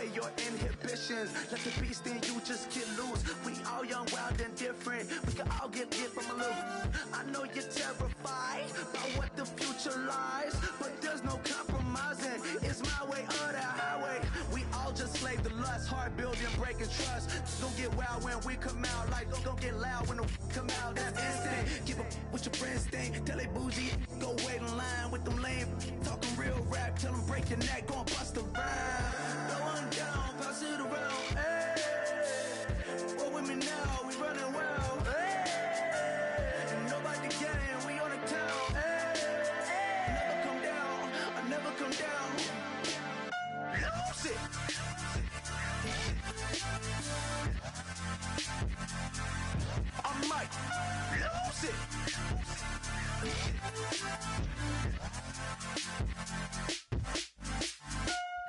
away your inhibitions. Let the beast in you just get loose. We all young, wild, and different. We can all get from a little. I know you're terrified by what the future lies, but there's no compromising. It's my way or the highway. We all just slave to lust, heart building, breaking trust. Don't get wild when we come out, like don't get loud when the come out. That's instant. Keep up with your friends thing. Tell they bougie, go wait in line with them lame. Talking real rap, tell them break your neck, go and bust a rhyme. Going down, pass it around. Hey, roll with me now, we running wild. Hey, and nobody can, we on the town. Hey, never come down, I never come down. Lose it. I might lose it.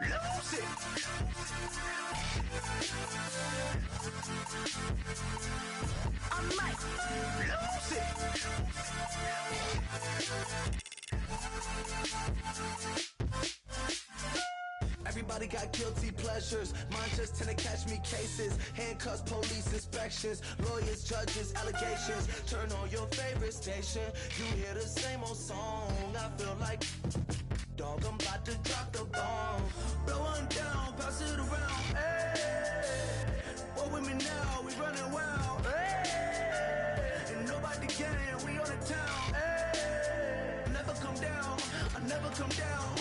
Lose it. I might lose it. Everybody got guilty pleasures. Mine just tend to catch me cases. Handcuffs, police inspections, lawyers, judges, allegations. Turn on your favorite station. You hear the same old song. I feel like dog, I'm about to drop the bomb. Blow one down, pass it around. Hey, walk with me now, we running wild. Hey, and nobody can, we on the town. Hey, never come down, I never come down.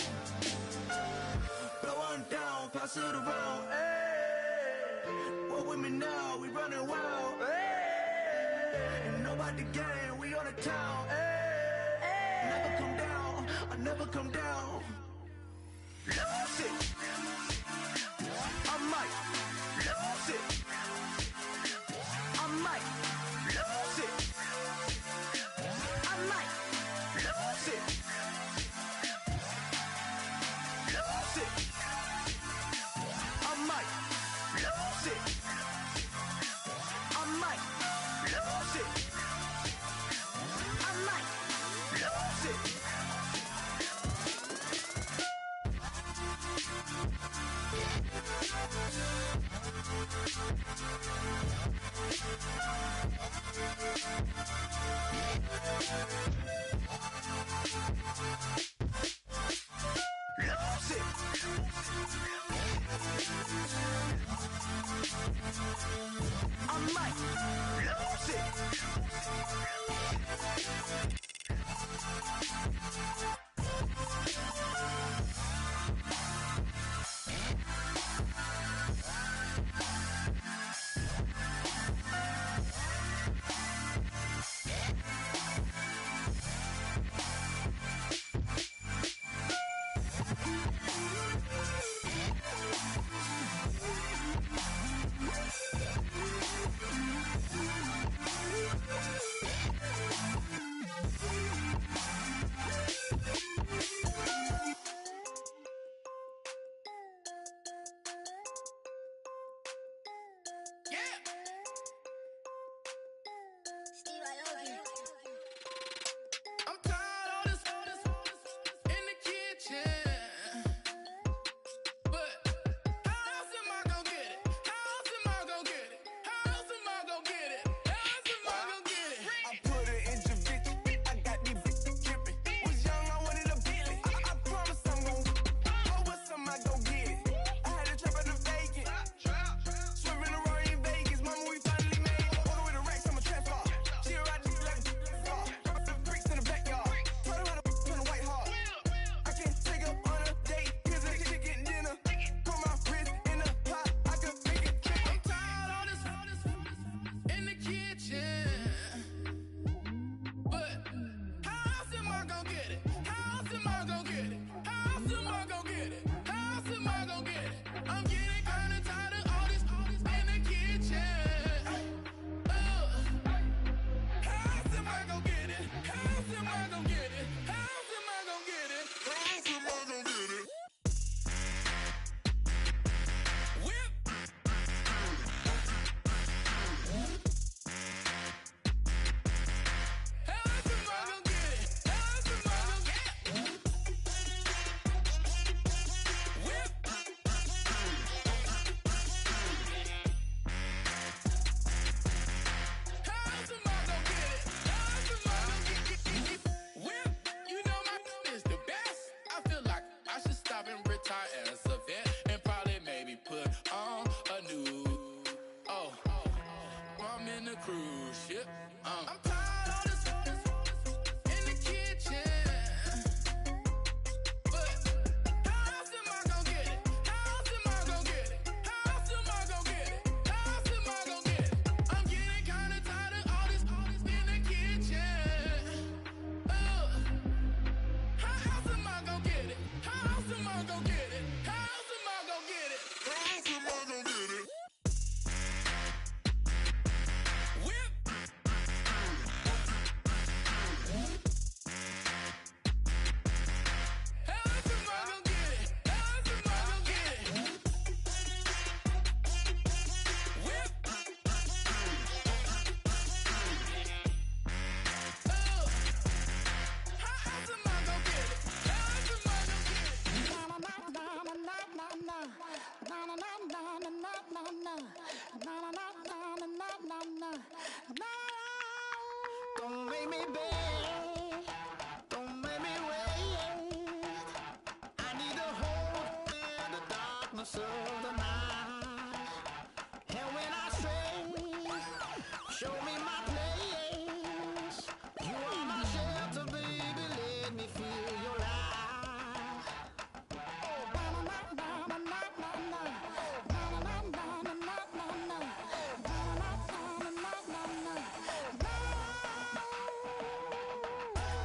Blow one down, pass it around. Hey, walk with me now, we running wild. Hey, and nobody can, we on the town. Hey, never come down, I never come down. Lose it. I might lose it. I might lose it. I might lose it. Lose it. I might lose it. I might lose it. I might lose it. gon' get it? How's am I gon' get it? How's am I gon' get it? Whip. How's am I gon' get it? How's am I gon' get it? Whip. Oh. How's am I gon' get it? How's am I gon' get it? Don't make me beg, don't make me wait. I need a hold in the darkness of the night. And when I stray, show me my place. You are my shelter, baby, let me feel your light.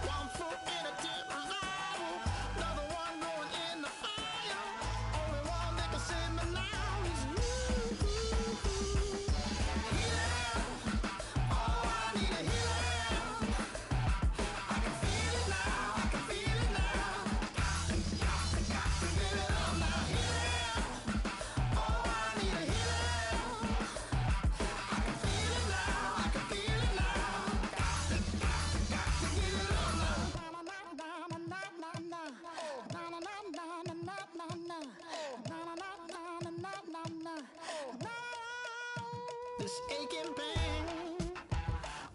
One foot in a deep revival, another one going in the fire. Only one that can save me now is you. Healing, oh, I need a healing. I can feel it now, I can feel it now. Got to get it up now. Healing, oh, I need a healing. I can feel it now, I can feel it now. Got to get it up now. This aching pain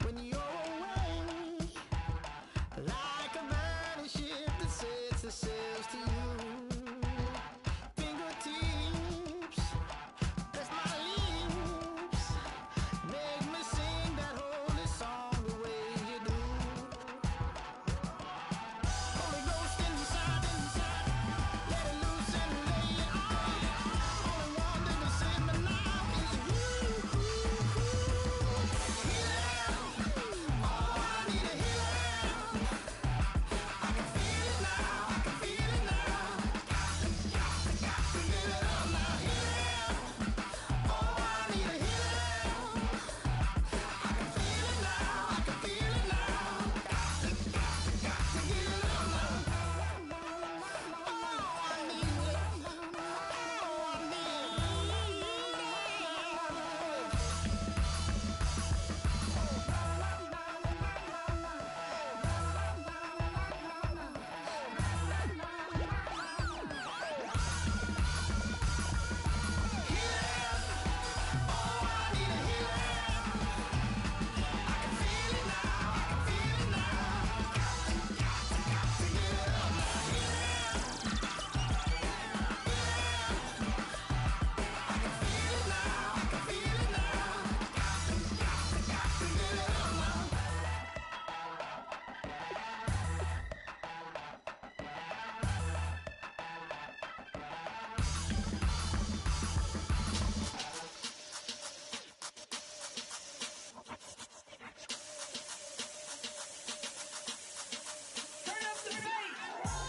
when you're away, like a burning ship that sets itself to you. Fingertips, press my lips, make me sing that holy song the way you do. Holy Ghost inside, let it loose and lay it on. Only one that can save me now is you. Healing, oh, I need a healing. I can feel it now, I can feel it now. Got to get it up now. Healing, oh, I need a healing. I can feel it now, I can feel it now. Got to get it up now. Oh, I need it. Oh, I need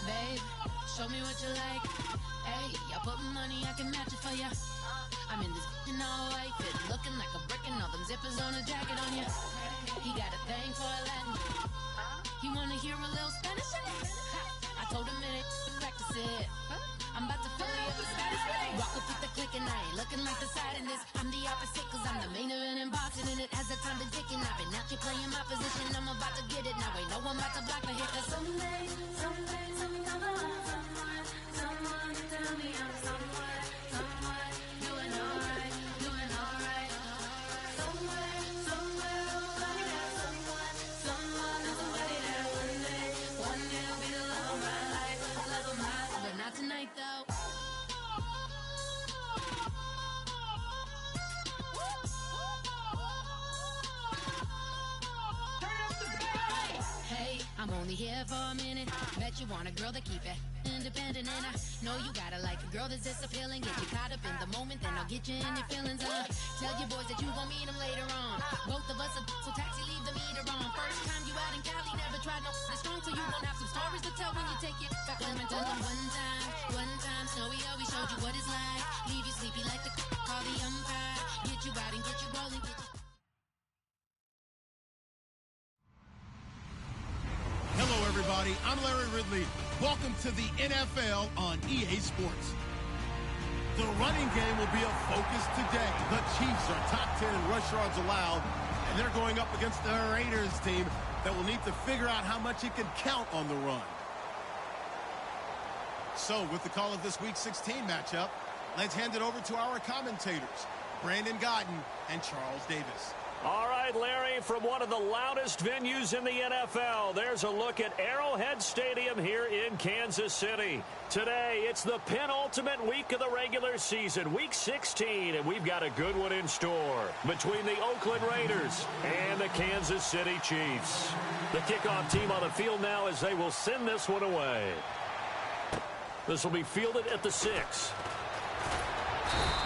Babe, show me what you like. Hey, I put money, I can match it for ya. I'm in this in all white fit, looking like a brick and all them zippers on a jacket on ya. He got a thing for a Latin. He wanna hear a little Spanish? I told him it ain't practice it. I'm about to fill you up with status. Rock up with the click and I ain't looking like the side in this. I'm the opposite cause I'm the main event in boxing and it has the time been ticking. I've been out here playing my position, I'm about to get it. Now ain't no one about to block my hit cause someday I'm someone tell me I'm someone doing alright. Somewhere, somebody got someone is somebody that one day will be the love of my life, but not tonight though. Hey, I'm only here for a minute. Bet you want a girl to keep it independent, and I know you gotta like a girl that's this appealing. Get you caught up in the moment, then I'll get you in your feelings. Tell your boys that you gon' meet them later on. Both of us are so taxi, leave the meter on. First time you out in Cali, never tried no this strong, so you gon' have some stories to tell when you take it back home and tell them one time. Showed you what it's like. Leave you sleepy like the call the umpire. Get you out and get you rolling. Hello, everybody. I'm Larry Ridley. Welcome to the NFL on EA Sports. The running game will be a focus today. The Chiefs are top 10 in rush yards allowed, and they're going up against the Raiders team that will need to figure out how much it can count on the run. So, with the call of this Week 16 matchup, let's hand it over to our commentators, Brandon Godden and Charles Davis. All right, Larry, from one of the loudest venues in the NFL, there's a look at Arrowhead Stadium here in Kansas City. Today, it's the penultimate week of the regular season, Week 16, and we've got a good one in store between the Oakland Raiders and the Kansas City Chiefs. The kickoff team on the field now as they will send this one away. This will be fielded at the 6.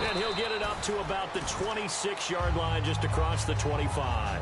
And he'll get it up to about the 26-yard line, just across the 25.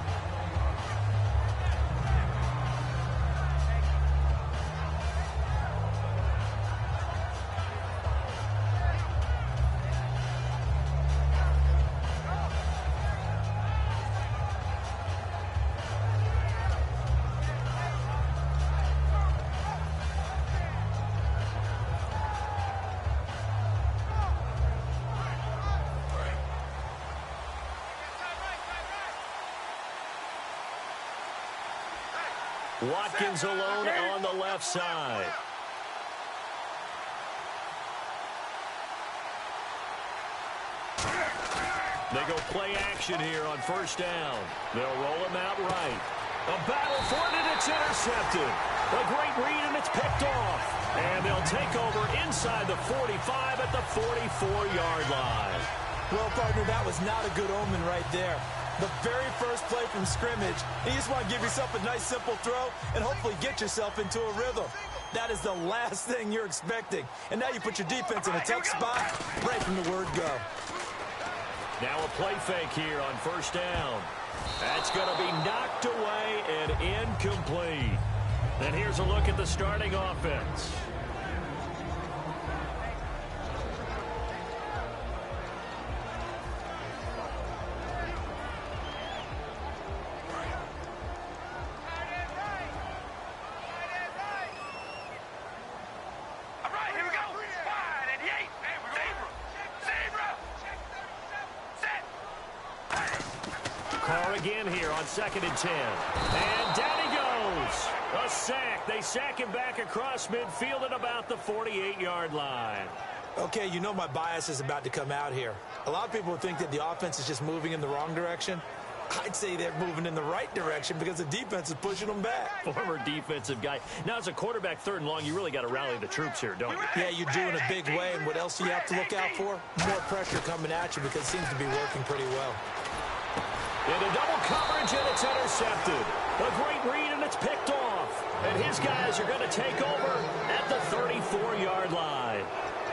Watkins alone on the left side. They go play action here on first down. They'll roll him out right. A battle for it, and it's intercepted. A great read, and it's picked off. And they'll take over inside the 45 at the 44-yard line. Well, partner, that was not a good omen right there. The very first play from scrimmage, you just want to give yourself a nice, simple throw and hopefully get yourself into a rhythm. That is the last thing you're expecting. And now you put your defense in a tough spot right from the word go. Now a play fake here on first down. That's going to be knocked away and incomplete. And here's a look at the starting offense. Again here on 2nd and 10. And down he goes. A sack. They sack him back across midfield at about the 48-yard line. Okay, you know my bias is about to come out here. A lot of people think that the offense is just moving in the wrong direction. I'd say they're moving in the right direction because the defense is pushing them back. Former defensive guy. Now, as a quarterback, 3rd and long, you really got to rally the troops here, don't you? Yeah, you do in a big way. And what else do you have to look out for? More pressure coming at you because it seems to be working pretty well. Into double coverage, and it's intercepted. A great read, and it's picked off. And his guys are going to take over at the 34-yard line.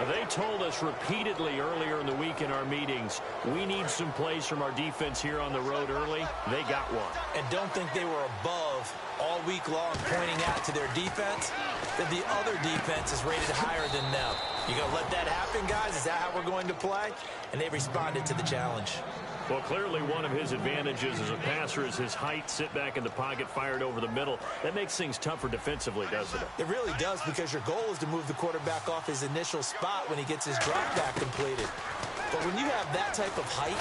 They told us repeatedly earlier in the week in our meetings, we need some plays from our defense here on the road early. They got one. And don't think they were above all week long pointing out to their defense that the other defense is rated higher than them. You going to let that happen, guys? Is that how we're going to play? And they responded to the challenge. Well, clearly one of his advantages as a passer is his height, sit back in the pocket, fired over the middle. That makes things tougher defensively, doesn't it? It really does, because your goal is to move the quarterback off his initial spot when he gets his drop back completed. But when you have that type of height,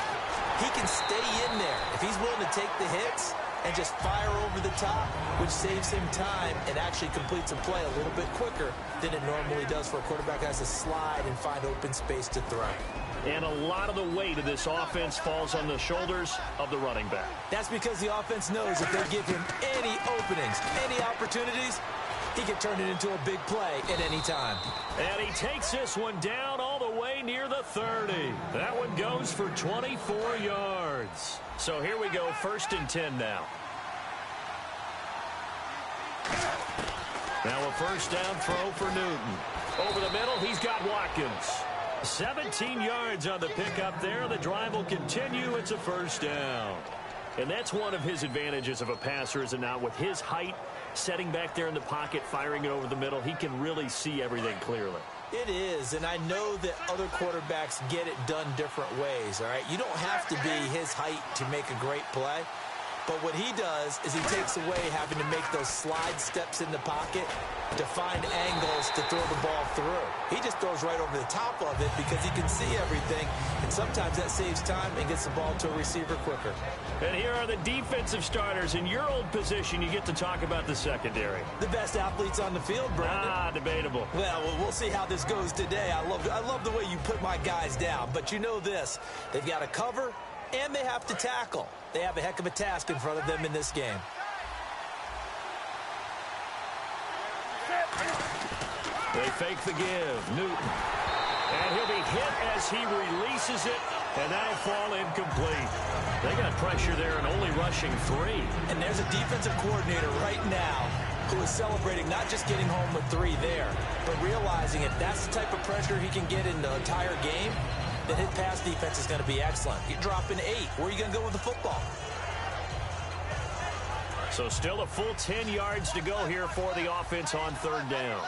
he can stay in there. If he's willing to take the hits and just fire over the top, which saves him time and actually completes a play a little bit quicker than it normally does for a quarterback who has to slide and find open space to throw. And a lot of the weight of this offense falls on the shoulders of the running back. That's because the offense knows if they give him any openings, any opportunities, he can turn it into a big play at any time. And he takes this one down all the way near the 30. That one goes for 24 yards. So here we go, 1st and 10 now. Now a first down throw for Newton. Over the middle, he's got Watkins. 17 yards on the pickup there. The drive will continue. It's a first down. And that's one of his advantages of a passer, is it not? With his height, setting back there in the pocket, firing it over the middle, he can really see everything clearly. It is, and I know that other quarterbacks get it done different ways, all right? You don't have to be his height to make a great play. But what he does is he takes away having to make those slide steps in the pocket to find angles to throw the ball through. He just throws right over the top of it because he can see everything, and sometimes that saves time and gets the ball to a receiver quicker. And here are the defensive starters. In your old position, you get to talk about the secondary. The best athletes on the field, Brandon. Debatable. Well, we'll see how this goes today. I love the way you put my guys down, but you know this. They've got to cover, and they have to tackle. They have a heck of a task in front of them in this game. They fake the give. Newton. And he'll be hit as he releases it, and that'll fall incomplete. They got pressure there and only rushing 3. And there's a defensive coordinator right now who is celebrating not just getting home with 3 there, but realizing if that's the type of pressure he can get in the entire game, then his pass defense is going to be excellent. You're dropping 8. Where are you going to go with the football? So still a full 10 yards to go here for the offense on 3rd down.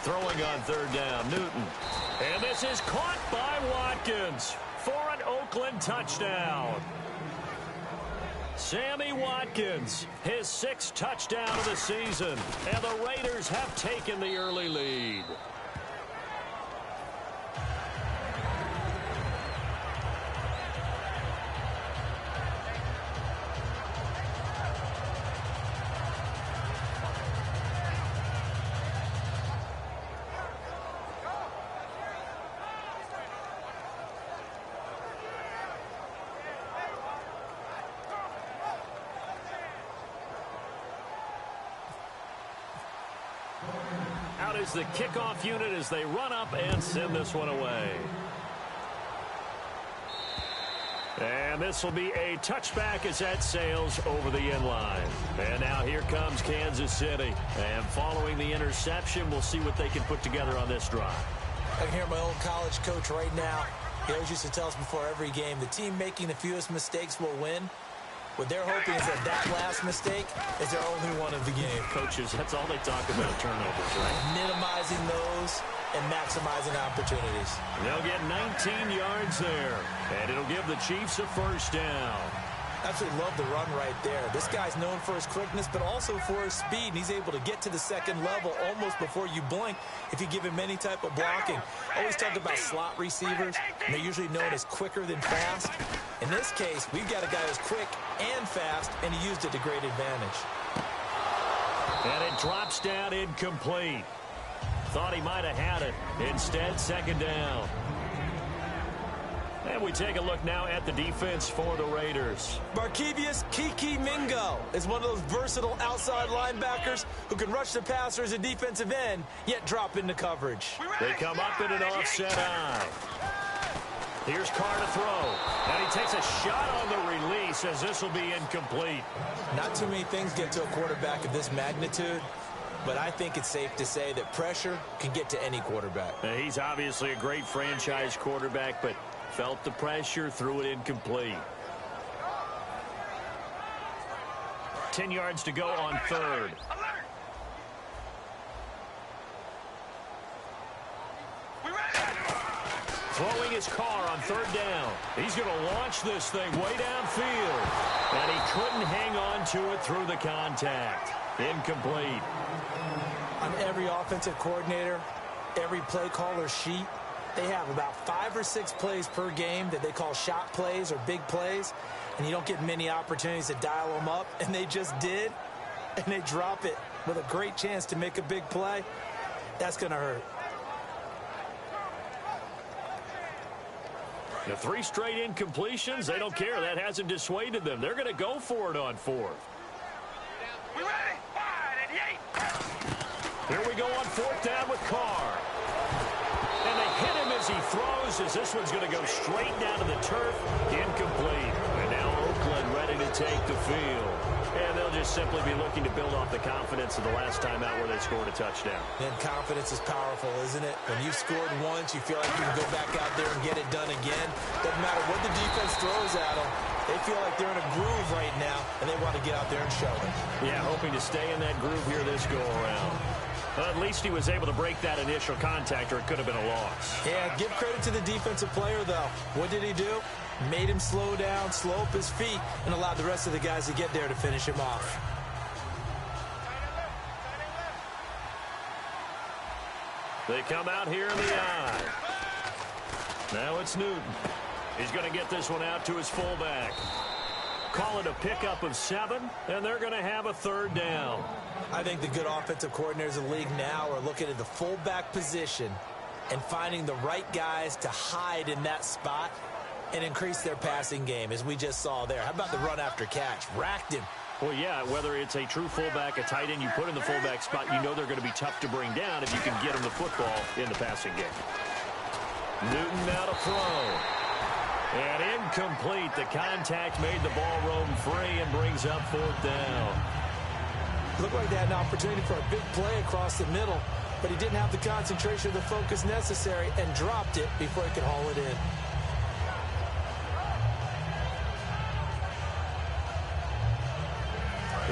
Throwing on 3rd down, Newton. And this is caught by Watkins for an Oakland touchdown. Sammy Watkins, his 6th touchdown of the season, and the Raiders have taken the early lead. Out is the kickoff unit as they run up and send this one away. And this will be a touchback as that sails over the end line. And now here comes Kansas City. And following the interception, we'll see what they can put together on this drive. I can hear my old college coach right now. He always used to tell us before every game, the team making the fewest mistakes will win. What they're hoping is that last mistake is their only one of the game. Coaches, that's all they talk about, turnovers, right? Minimizing those and maximizing opportunities. They'll get 19 yards there, and it'll give the Chiefs a 1st down. Absolutely love the run right there. This guy's known for his quickness, but also for his speed, and he's able to get to the 2nd level almost before you blink if you give him any type of blocking. Always talk about slot receivers, and they're usually known as quicker than fast. In this case, we've got a guy who's quick and fast, and he used it to great advantage. And it drops down incomplete. Thought he might have had it. Instead, 2nd down. And we take a look now at the defense for the Raiders. Barkevius Kiki Mingo is one of those versatile outside linebackers who can rush the passers and defensive end, yet drop into coverage. They come up in an offset eye. Here's Carr to throw. And he takes a shot on the release as this will be incomplete. Not too many things get to a quarterback of this magnitude, but I think it's safe to say that pressure can get to any quarterback. He's obviously a great franchise quarterback, but felt the pressure, threw it incomplete. 10 yards to go on 3rd. Throwing his Carr on 3rd down. He's going to launch this thing way downfield. And he couldn't hang on to it through the contact. Incomplete. On every offensive coordinator, every play caller sheet, they have about 5 or 6 plays per game that they call shot plays or big plays, and you don't get many opportunities to dial them up, and they just did, and they drop it with a great chance to make a big play. That's going to hurt. The 3 straight incompletions, they don't care. That hasn't dissuaded them. They're going to go for it on 4th. We ready? 5 and 8. Here we go on 4th down with Carr. And they hit him as he throws, as this one's going to go straight down to the turf. Incomplete. And now Oakland ready to take the field. And they'll just simply be looking to build off the confidence of the last time out where they scored a touchdown. And confidence is powerful, isn't it? When you've scored once, you feel like you can go back out there and get it done again. Doesn't matter what the defense throws at them. They feel like they're in a groove right now, and they want to get out there and show it. Yeah, hoping to stay in that groove here this go-around. But at least he was able to break that initial contact, or it could have been a loss. Yeah, give credit to the defensive player, though. What did he do? Made him slow down, slow up his feet, and allowed the rest of the guys to get there to finish him off. They come out here in the eye. Now it's Newton. He's going to get this one out to his fullback. Call it a pickup of 7, and they're going to have a 3rd down. I think the good offensive coordinators in the league now are looking at the fullback position and finding the right guys to hide in that spot and increase their passing game, as we just saw there. How about the run after catch? Racked him. Well, yeah, whether it's a true fullback, a tight end you put in the fullback spot, you know they're going to be tough to bring down if you can get them the football in the passing game. Newton now to throw. And incomplete. The contact made the ball roam free and brings up 4th down. Looked like they had an opportunity for a big play across the middle, but he didn't have the concentration or the focus necessary and dropped it before he could haul it in.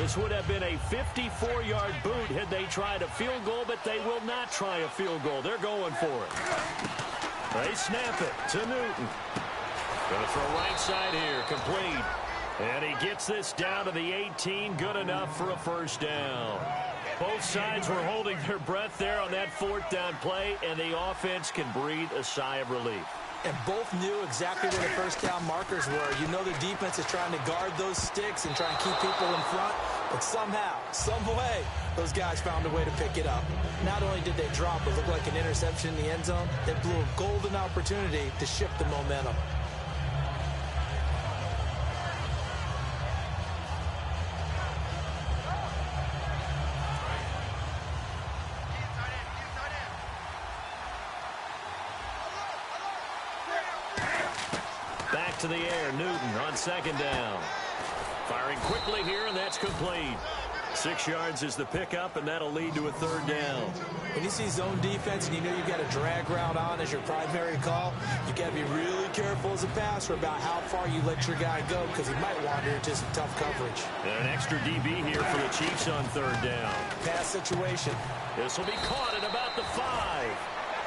This would have been a 54-yard boot had they tried a field goal, but they will not try a field goal. They're going for it. They snap it to Newton. Going to throw right side here, complete. And he gets this down to the 18, good enough for a 1st down. Both sides were holding their breath there on that 4th down play, and the offense can breathe a sigh of relief. And both knew exactly where the 1st down markers were. You know the defense is trying to guard those sticks and try and keep people in front, but somehow, some way, those guys found a way to pick it up. Not only did they drop what looked like an interception in the end zone, they blew a golden opportunity to shift the momentum. To the air, Newton on 2nd down. Firing quickly here, and that's complete. 6 yards is the pickup, and that'll lead to a 3rd down. When you see zone defense and you know you've got a drag route on as your primary call, you got to be really careful as a passer about how far you let your guy go, because he might wander into some tough coverage. And an extra DB here for the Chiefs on 3rd down. Pass situation. This will be caught at about the 5.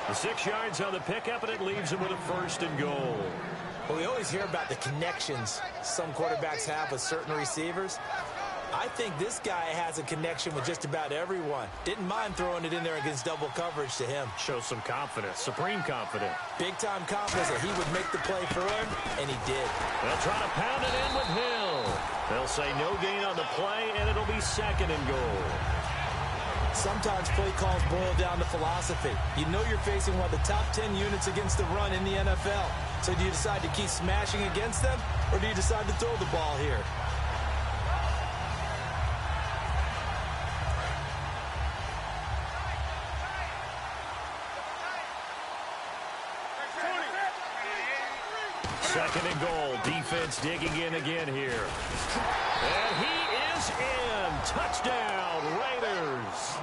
The 6 yards on the pickup, and it leaves him with a 1st and goal. Well, we always hear about the connections some quarterbacks have with certain receivers. I think this guy has a connection with just about everyone. Didn't mind throwing it in there against double coverage to him. Shows some confidence, supreme confidence. Big-time confidence that he would make the play for him, and he did. They'll try to pound it in with Hill. They'll say no gain on the play, and it'll be 2nd and goal. Sometimes play calls boil down to philosophy. You know you're facing one of the top 10 units against the run in the NFL. So do you decide to keep smashing against them, or do you decide to throw the ball here? Second and goal. Defense digging in again here. And he is in. Touchdown, Raiders.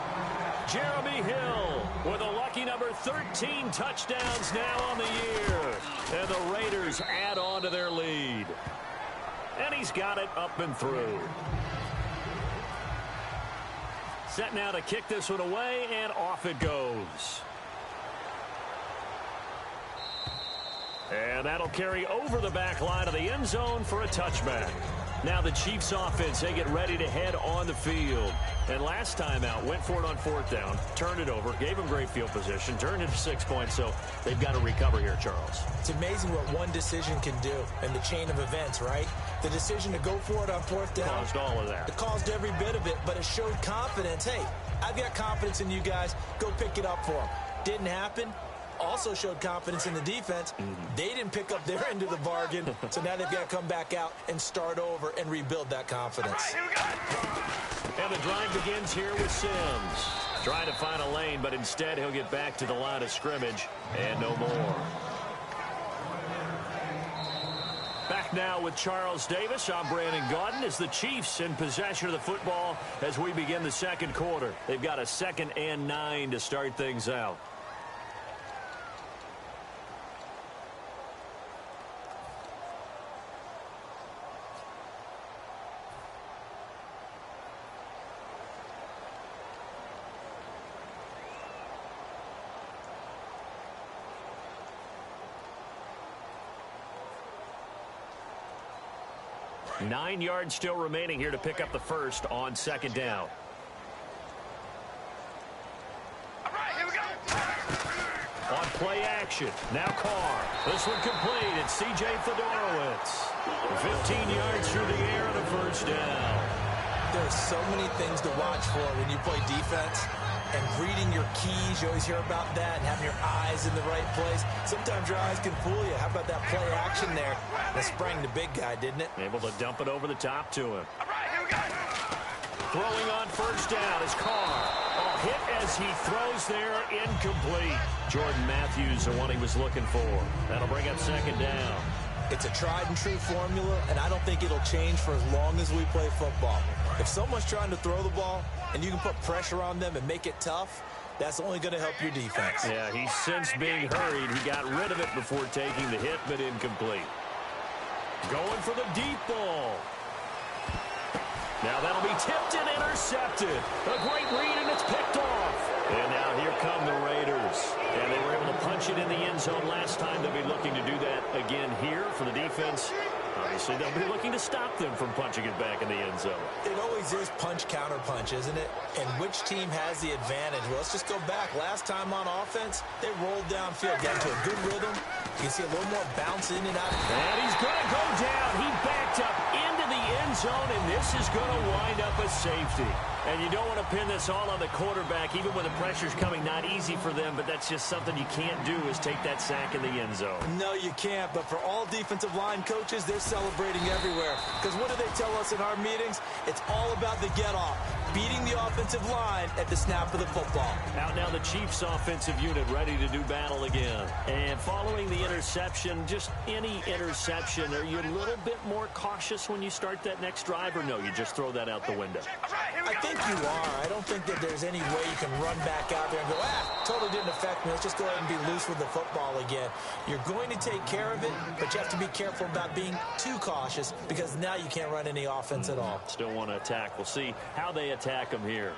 Jeremy Hill with a lucky number 13 touchdowns now on the year. And the Raiders add on to their lead. And he's got it up and through. Set now to kick this one away, and off it goes. And that'll carry over the back line of the end zone for a touchback. Now the Chiefs offense, they get ready to head on the field. And last time out, went for it on 4th down, turned it over, gave them great field position, turned it to 6 points, so they've got to recover here, Charles. It's amazing what one decision can do in the chain of events, right? The decision to go for it on 4th down. Caused all of that. It caused every bit of it, but it showed confidence. Hey, I've got confidence in you guys. Go pick it up for them. Didn't happen. Also showed confidence in the defense. They didn't pick up their end of the bargain, so now they've got to come back out and start over and rebuild that confidence. And the drive begins here with Sims. Trying to find a lane, but instead he'll get back to the line of scrimmage and no more. Back now with Charles Davis. I'm Brandon Gaudin as the Chiefs in possession of the football as we begin the second quarter. They've got a 2nd and 9 to start things out. 9 yards still remaining here to pick up the first on second down. All right, here we go. On play action, now Carr. This one complete. It's C.J. Fedorowicz. 15 yards through the air and a first down. There's so many things to watch for when you play defense. And reading your keys, you always hear about that, and having your eyes in the right place. Sometimes your eyes can fool you. How about that play action there? That sprang the big guy, didn't it? Able to dump it over the top to him. All right, here we go. Throwing on first down is Carr. Hit as he throws there, incomplete. Jordan Matthews, the one he was looking for. That'll bring up second down. It's a tried and true formula, and I don't think it'll change for as long as we play football. If someone's trying to throw the ball and you can put pressure on them and make it tough, that's only going to help your defense. Yeah, he's since being hurried. He got rid of it before taking the hit, but incomplete. Going for the deep ball. Now that'll be tipped and intercepted. A great read, and it's picked off. And now here come the Raiders. And they were able to punch it in the end zone last time. They'll be looking to do that again here for the defense. Obviously, they'll be looking to stop them from punching it back in the end zone. It always is punch-counter-punch, isn't it? And which team has the advantage? Well, let's just go back. Last time on offense, they rolled downfield, got into a good rhythm. You can see a little more bounce in and out. And he's going to go down. He backed up into the end zone, and this is going to wind up a safety. And you don't want to pin this all on the quarterback, even when the pressure's coming. Not easy for them, but that's just something you can't do is take that sack in the end zone. No, you can't. But for all defensive line coaches, they're celebrating everywhere. Because what do they tell us in our meetings? It's all about the get-off, beating the offensive line at the snap of the football. Out now the Chiefs offensive unit ready to do battle again. And following the interception, just any interception, are you a little bit more cautious when you start that next drive, or no, you just throw that out the window? I think you are. I don't think that there's any way you can run back out there and go, totally didn't affect me. Let's just go ahead and be loose with the football again. You're going to take care of it, but you have to be careful about being too cautious because now you can't run any offense at all. Still want to attack. We'll see how they attack them here.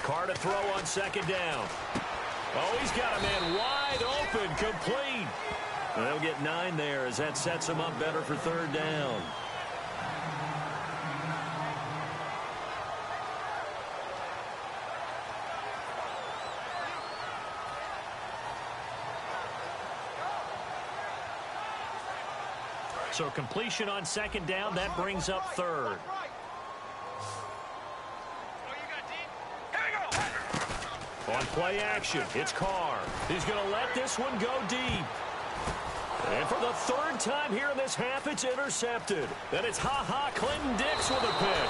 Carr to throw on second down. Oh, he's got a man wide open, complete. And they'll get 9 there as that sets him up better for third down. So completion on second down, that brings up third. On play action, it's Carr. He's going to let this one go deep. And for the third time here in this half, it's intercepted. Then it's Clinton Dix with a pick.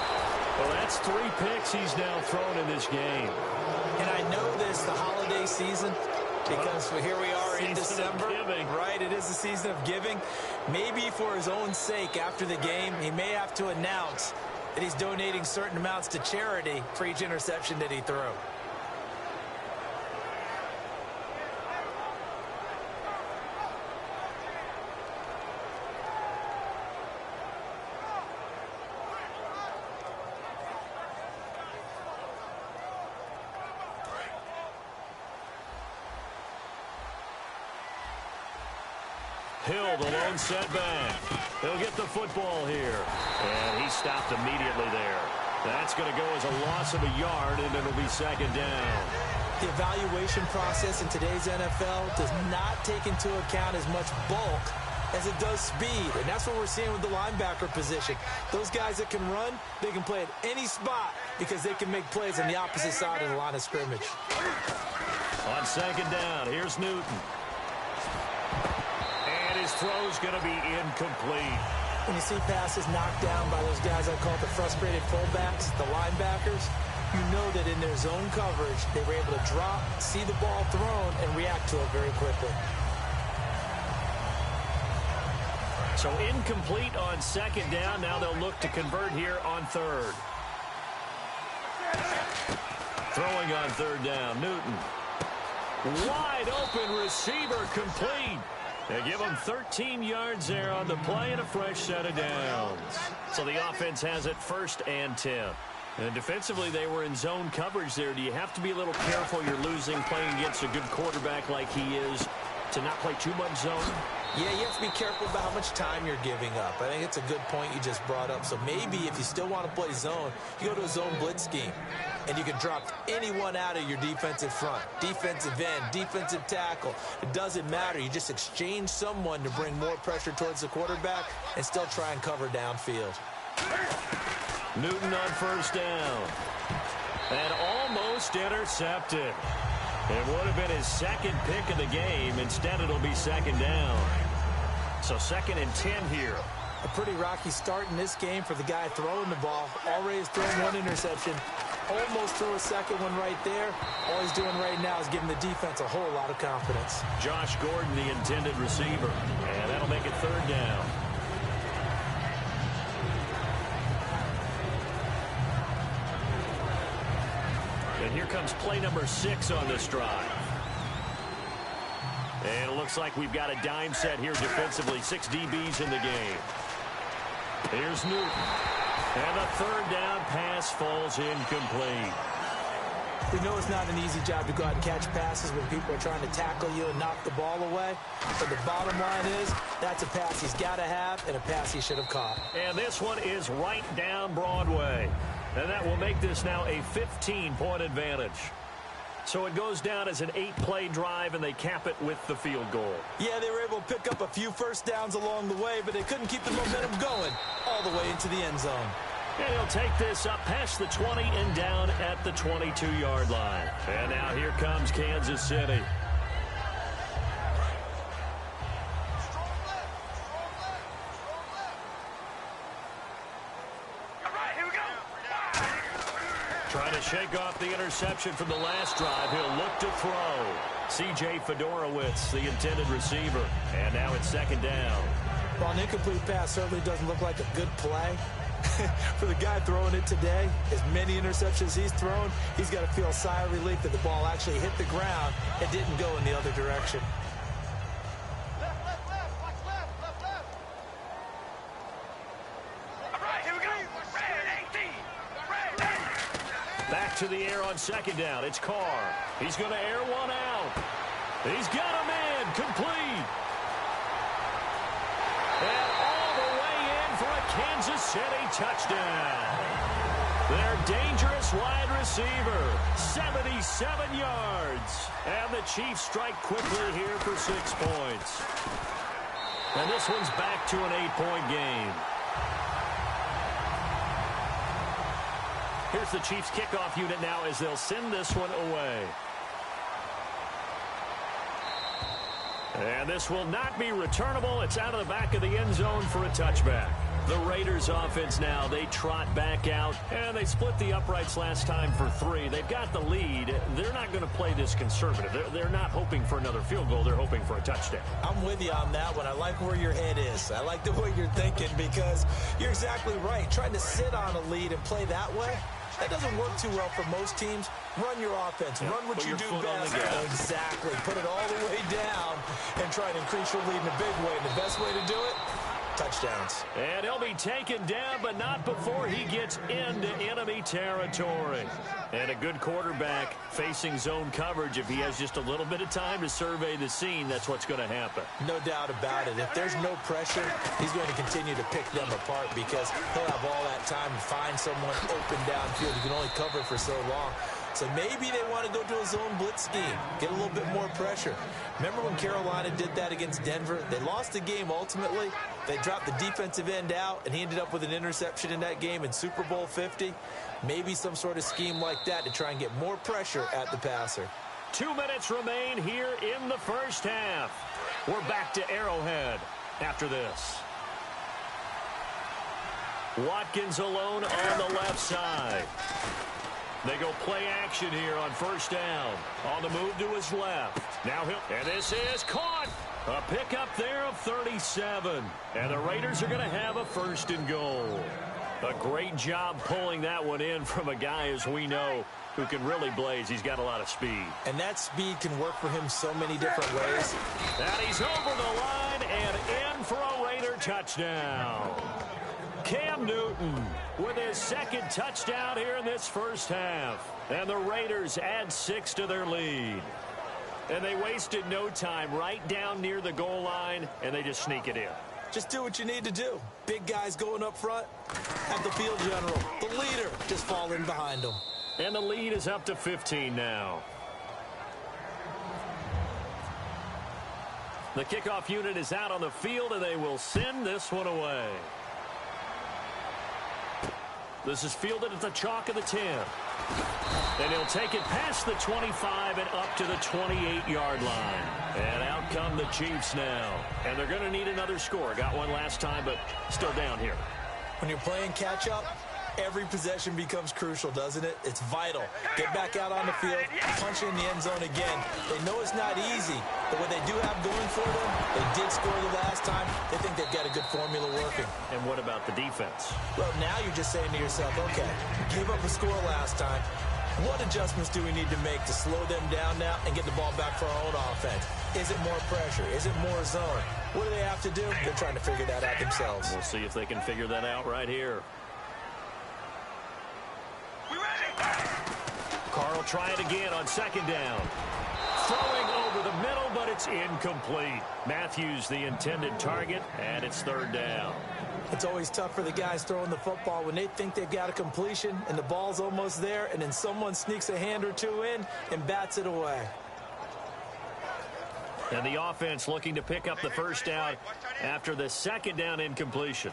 Well, that's 3 picks he's now thrown in this game. And I know this, the holiday season, because here we are in December. Right, it is the season of giving. Maybe for his own sake after the game, he may have to announce that he's donating certain amounts to charity for each interception that he threw. Hill, the lone setback. He'll get the football here. And he stopped immediately there. That's going to go as a loss of a yard, and it'll be second down. The evaluation process in today's NFL does not take into account as much bulk as it does speed. And that's what we're seeing with the linebacker position. Those guys that can run, they can play at any spot because they can make plays on the opposite side of the line of scrimmage. On second down, here's Newton. And his throw's going to be incomplete. When you see passes knocked down by those guys I call the frustrated fullbacks, the linebackers, you know that in their zone coverage, they were able to drop, see the ball thrown, and react to it very quickly. So incomplete on second down. Now they'll look to convert here on third. Throwing on third down, Newton. Wide open receiver, complete. They give him 13 yards there on the play and a fresh set of downs. So the offense has it 1st and 10. And defensively, they were in zone coverage there. Do you have to be a little careful you're losing playing against a good quarterback like he is to not play too much zone? Yeah, you have to be careful about how much time you're giving up. I think it's a good point you just brought up. So maybe if you still want to play zone, you go to a zone blitz scheme. And you can drop anyone out of your defensive front. Defensive end, defensive tackle. It doesn't matter. You just exchange someone to bring more pressure towards the quarterback and still try and cover downfield. Newton on first down. And almost intercepted. It would have been his second pick of the game. Instead, it'll be second down. So 2nd and 10 here. A pretty rocky start in this game for the guy throwing the ball. Already has thrown one interception. Almost threw a second one right there. All he's doing right now is giving the defense a whole lot of confidence. Josh Gordon, the intended receiver. And that'll make it 3rd down. And here comes play number 6 on this drive. And it looks like we've got a dime set here defensively. 6 DBs in the game. Here's Newton. And the 3rd down pass falls incomplete. We know it's not an easy job to go out and catch passes when people are trying to tackle you and knock the ball away. But the bottom line is, that's a pass he's got to have and a pass he should have caught. And this one is right down Broadway. And that will make this now a 15-point advantage. So it goes down as an 8-play drive, and they cap it with the field goal. Yeah, they were able to pick up a few first downs along the way, but they couldn't keep the momentum going all the way into the end zone. And he'll take this up past the 20 and down at the 22-yard line. And now here comes Kansas City. Trying to shake off the interception from the last drive. He'll look to throw. C.J. Fedorowicz, the intended receiver. And now it's 2nd down. Well, an incomplete pass certainly doesn't look like a good play. For the guy throwing it today, as many interceptions he's thrown, he's got to feel a sigh of relief that the ball actually hit the ground and didn't go in the other direction. Back to the air on 2nd down. It's Carr. He's going to air one out. He's got a man complete. And all the way in for a Kansas City touchdown. Their dangerous wide receiver, 77 yards. And the Chiefs strike quickly here for 6 points. And this one's back to an 8-point game. Here's the Chiefs kickoff unit now as they'll send this one away. And this will not be returnable. It's out of the back of the end zone for a touchback. The Raiders offense now, they trot back out, and they split the uprights last time for 3. They've got the lead. They're not going to play this conservative. They're not hoping for another field goal. They're hoping for a touchdown. I'm with you on that one. I like where your head is. I like the way you're thinking because you're exactly right. Trying to sit on a lead and play that way, that doesn't work too well for most teams. Run your offense. Yep. Run what Put you your do foot on best. the gas. Exactly. Put it all the way down and try and increase your lead in a big way. And the best way to do it, touchdowns. And he'll be taken down, but not before he gets into enemy territory. And a good quarterback facing zone coverage. If he has just a little bit of time to survey the scene, that's what's going to happen. No doubt about it. If there's no pressure, he's going to continue to pick them apart because he'll have all that time to find someone open downfield. You can only cover for so long. So maybe they want to go to a zone blitz scheme, get a little bit more pressure. Remember when Carolina did that against Denver? They lost the game ultimately. They dropped the defensive end out, and he ended up with an interception in that game in Super Bowl 50. Maybe some sort of scheme like that to try and get more pressure at the passer. 2 minutes remain here in the first half. We're back to Arrowhead after this. Watkins alone on the left side. They go play action here on first down. On the move to his left. Now and this is caught. A pickup there of 37. And the Raiders are going to have a 1st and goal. A great job pulling that one in from a guy, as we know, who can really blaze. He's got a lot of speed. And that speed can work for him so many different ways. And he's over the line and in for a Raider touchdown. Cam Newton with his second touchdown here in this first half. And the Raiders add 6 to their lead. And they wasted no time right down near the goal line, and they just sneak it in. Just do what you need to do. Big guys going up front. Have the field general, the leader, just fall in behind them. And the lead is up to 15 now. The kickoff unit is out on the field, and they will send this one away. This is fielded at the chalk of the 10. And he'll take it past the 25 and up to the 28-yard line. And out come the Chiefs now. And they're going to need another score. Got one last time, but still down here. When you're playing catch-up, every possession becomes crucial, doesn't it? It's vital. Get back out on the field, punch in the end zone again. They know it's not easy, but what they do have going for them, they did score the last time. They think they've got a good formula working. And what about the defense? Well, now you're just saying to yourself, okay, gave up a score last time. What adjustments do we need to make to slow them down now and get the ball back for our own offense? Is it more pressure? Is it more zone? What do they have to do? They're trying to figure that out themselves. We'll see if they can figure that out right here. Carr will try it again on second down. Throwing over the middle, but it's incomplete. Matthews the intended target, and it's third down. It's always tough for the guys throwing the football when they think they've got a completion and the ball's almost there, and then someone sneaks a hand or two in and bats it away. And the offense looking to pick up the first down after the second down incompletion.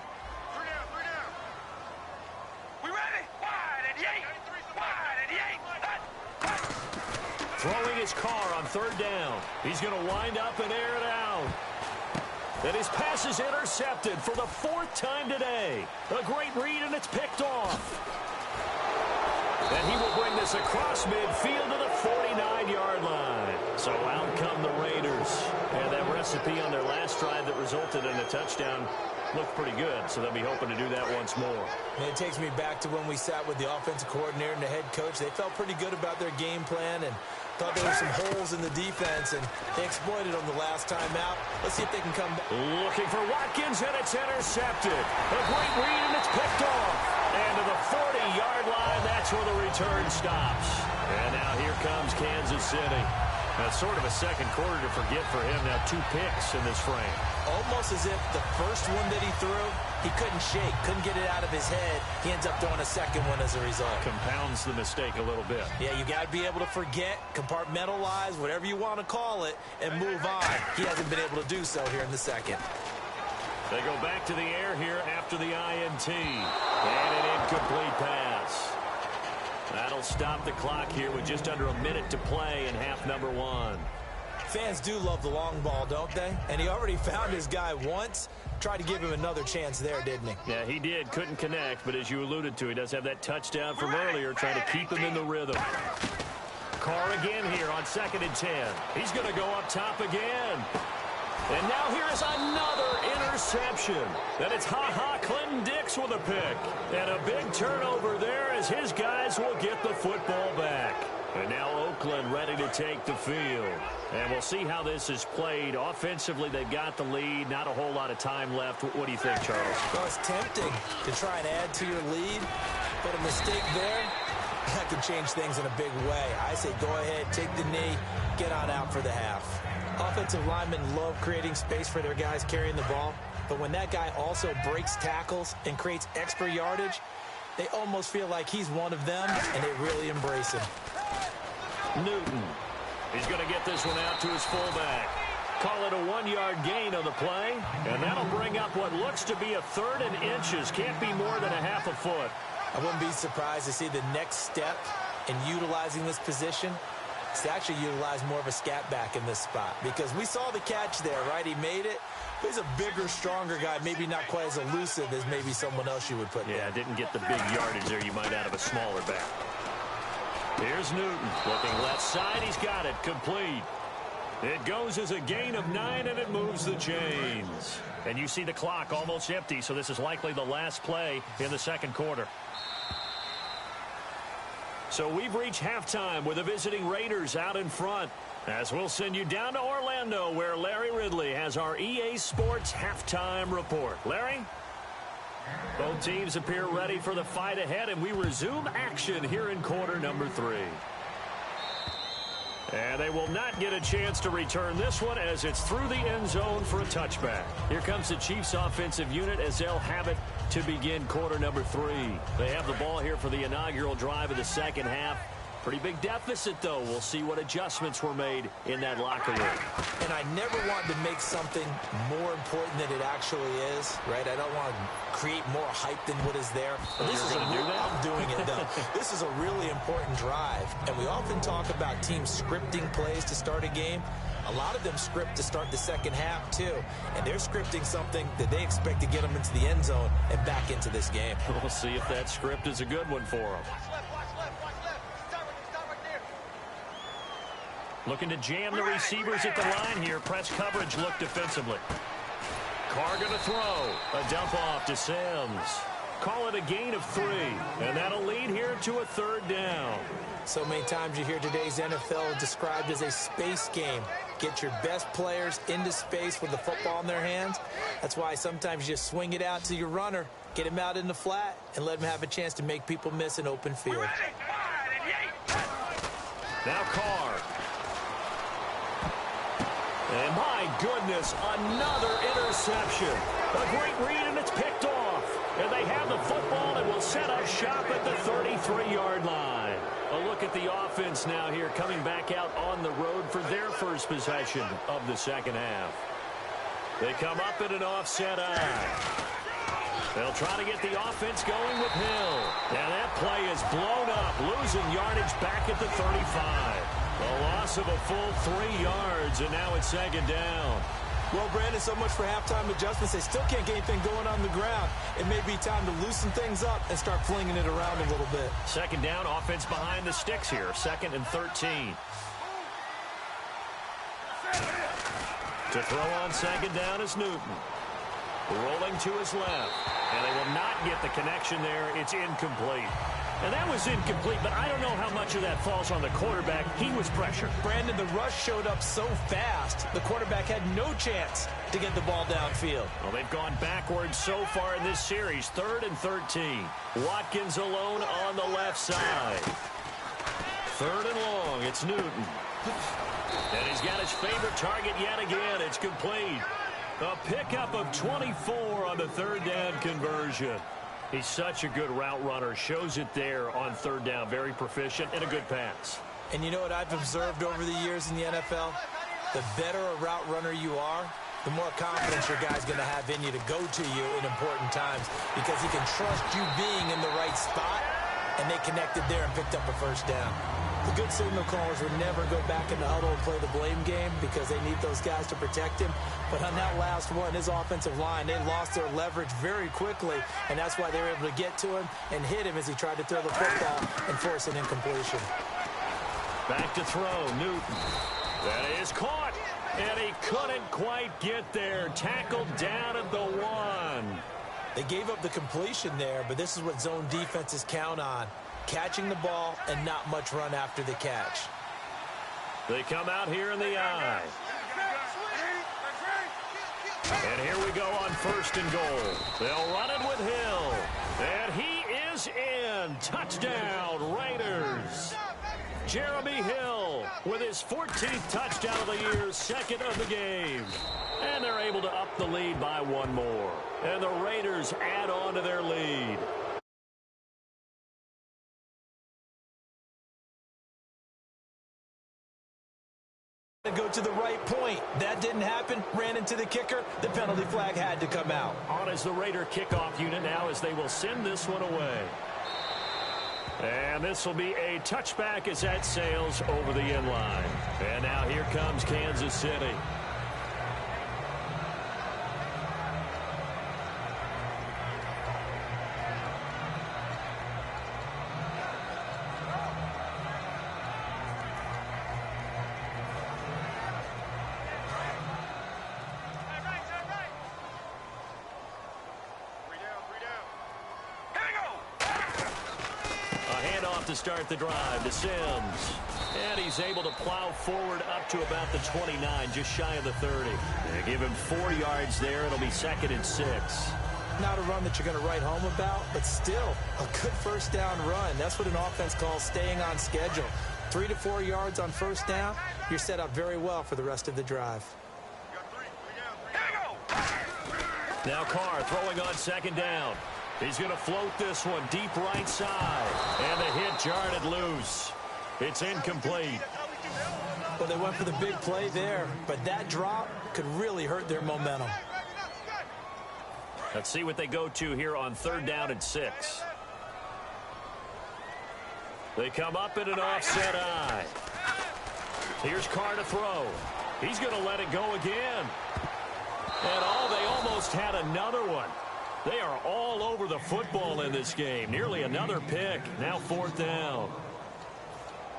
Throwing his Carr on third down. He's going to wind up and air it out. And his pass is intercepted for the 4th time today. A great read, and it's picked off. And he will bring this across midfield to the 49-yard line. So out come the Raiders. And that recipe on their last drive that resulted in a touchdown looked pretty good, so they'll be hoping to do that once more. And it takes me back to when we sat with the offensive coordinator and the head coach. They felt pretty good about their game plan and thought there were some holes in the defense, and they exploited them the last time out. Let's see if they can come back. Looking for Watkins, and it's intercepted. A great read, and it's picked off. And to the 40-yard line, that's where the return stops. And now here comes Kansas City. That's sort of a second quarter to forget for him. Now 2 picks in this frame. Almost as if the first one that he threw, he couldn't shake, couldn't get it out of his head. He ends up throwing a second one as a result. Compounds the mistake a little bit. Yeah, you got to be able to forget, compartmentalize, whatever you want to call it, and move on. He hasn't been able to do so here in the second. They go back to the air here after the INT. And an incomplete pass. That'll stop the clock here with just under a minute to play in half number 1. Fans do love the long ball, don't they? And he already found his guy once. Tried to give him another chance there, didn't he? Yeah, he did. Couldn't connect, but as you alluded to, he does have that touchdown from earlier, trying to keep him in the rhythm. Carr again here on 2nd and 10. He's going to go up top again. And now here's another interception. And it's Clinton Dix with a pick. And a big turnover there as his guys will get the football back. And now Oakland ready to take the field. And we'll see how this is played. Offensively, they've got the lead. Not a whole lot of time left. What do you think, Charles? Well, it's tempting to try and add to your lead, but a mistake there, that could change things in a big way. I say go ahead, take the knee, get on out for the half. Offensive linemen love creating space for their guys carrying the ball, but when that guy also breaks tackles and creates extra yardage, they almost feel like he's one of them, and they really embrace him. Newton. He's going to get this one out to his fullback. Call it a 1-yard gain on the play, and that'll bring up what looks to be a 3rd and inches. Can't be more than a half a foot. I wouldn't be surprised to see the next step in utilizing this position is to actually utilize more of a scat back in this spot, because we saw the catch there, right? He made it. He's a bigger, stronger guy, maybe not quite as elusive as maybe someone else you would put there. Yeah, didn't get the big yardage there you might out of a smaller back. Here's Newton looking left side. He's got it complete. It goes as a gain of 9, and it moves the chains. And you see the clock almost empty, so this is likely the last play in the second quarter. So we've reached halftime with the visiting Raiders out in front, as we'll send you down to Orlando, where Larry Ridley has our EA Sports halftime report. Larry? Both teams appear ready for the fight ahead, and we resume action here in quarter number 3. And they will not get a chance to return this one as it's through the end zone for a touchback. Here comes the Chiefs offensive unit as they'll have it to begin quarter number 3. They have the ball here for the inaugural drive of the second half. Pretty big deficit, though. We'll see what adjustments were made in that locker room. And I never want to make something more important than it actually is, right? I don't want to create more hype than what is there. But this is I'm doing it, though. This is a really important drive. And we often talk about teams scripting plays to start a game. A lot of them script to start the second half, too. And they're scripting something that they expect to get them into the end zone and back into this game. We'll see if that script is a good one for them. Looking to jam the receivers at the line here. Press coverage look defensively. Carr going to throw. A dump off to Sims. Call it a gain of 3. And that'll lead here to a third down. So many times you hear today's NFL described as a space game. Get your best players into space with the football in their hands. That's why sometimes you just swing it out to your runner, get him out in the flat, and let him have a chance to make people miss an open field. Now Carr. And my goodness, another interception. A great read, and it's picked off. And they have the football and will set up shop at the 33-yard line. A look at the offense now here, coming back out on the road for their first possession of the second half. They come up in an offset eye. They'll try to get the offense going with Hill. And that play is blown up, losing yardage back at the 35. A loss of a full 3 yards, and now it's second down. Well, Brandon, so much for halftime adjustments. They still can't get anything going on the ground. It may be time to loosen things up and start flinging it around a little bit. Second down, offense behind the sticks here. 2nd and 13. To throw on second down is Newton. Rolling to his left. And they will not get the connection there. It's incomplete. And that was incomplete, but I don't know how much of that falls on the quarterback. He was pressured. Brandon, the rush showed up so fast, the quarterback had no chance to get the ball downfield. Well, they've gone backwards so far in this series. 3rd and 13. Watkins alone on the left side. 3rd and long. It's Newton. And he's got his favorite target yet again. It's complete. A pickup of 24 on the 3rd down conversion. He's such a good route runner. Shows it there on 3rd down. Very proficient and a good pass. And you know what I've observed over the years in the NFL? The better a route runner you are, the more confidence your guy's going to have in you to go to you in important times because he can trust you being in the right spot, and they connected there and picked up a first down. The good signal callers would never go back in the huddle and play the blame game because they need those guys to protect him. But on that last one, his offensive line, they lost their leverage very quickly, and that's why they were able to get to him and hit him as he tried to throw the football and force an incompletion. Back to throw, Newton. That is caught, and he couldn't quite get there. Tackled down at the 1. They gave up the completion there, but this is what zone defenses count on. Catching the ball and not much run after the catch. They come out here in the eye. And here we go on 1st and goal. They'll run it with Hill. And he is in. Touchdown, Raiders. Jeremy Hill with his 14th touchdown of the year, 2nd of the game. And they're able to up the lead by 1 more. And the Raiders add on to their lead. To go to the right point. That didn't happen. Ran into the kicker. The penalty flag had to come out. On as the Raider kickoff unit now as they will send this one away. And this will be a touchback as that sails over the end line. And now here comes Kansas City. To start the drive to Sims. And he's able to plow forward up to about the 29, just shy of the 30. They give him 4 yards there. It'll be 2nd and 6. Not a run that you're going to write home about, but still a good first down run. That's what an offense calls staying on schedule. 3 to 4 yards on first down, you're set up very well for the rest of the drive. Now Carr throwing on second down. He's going to float this one deep right side. And the hit jarred it loose. It's incomplete. Well, they went for the big play there, but that drop could really hurt their momentum. Let's see what they go to here on 3rd down and 6. They come up in an offset eye. Here's Carr to throw. He's going to let it go again. And they almost had another one. They are all over the football in this game. Nearly another pick. Now 4th down.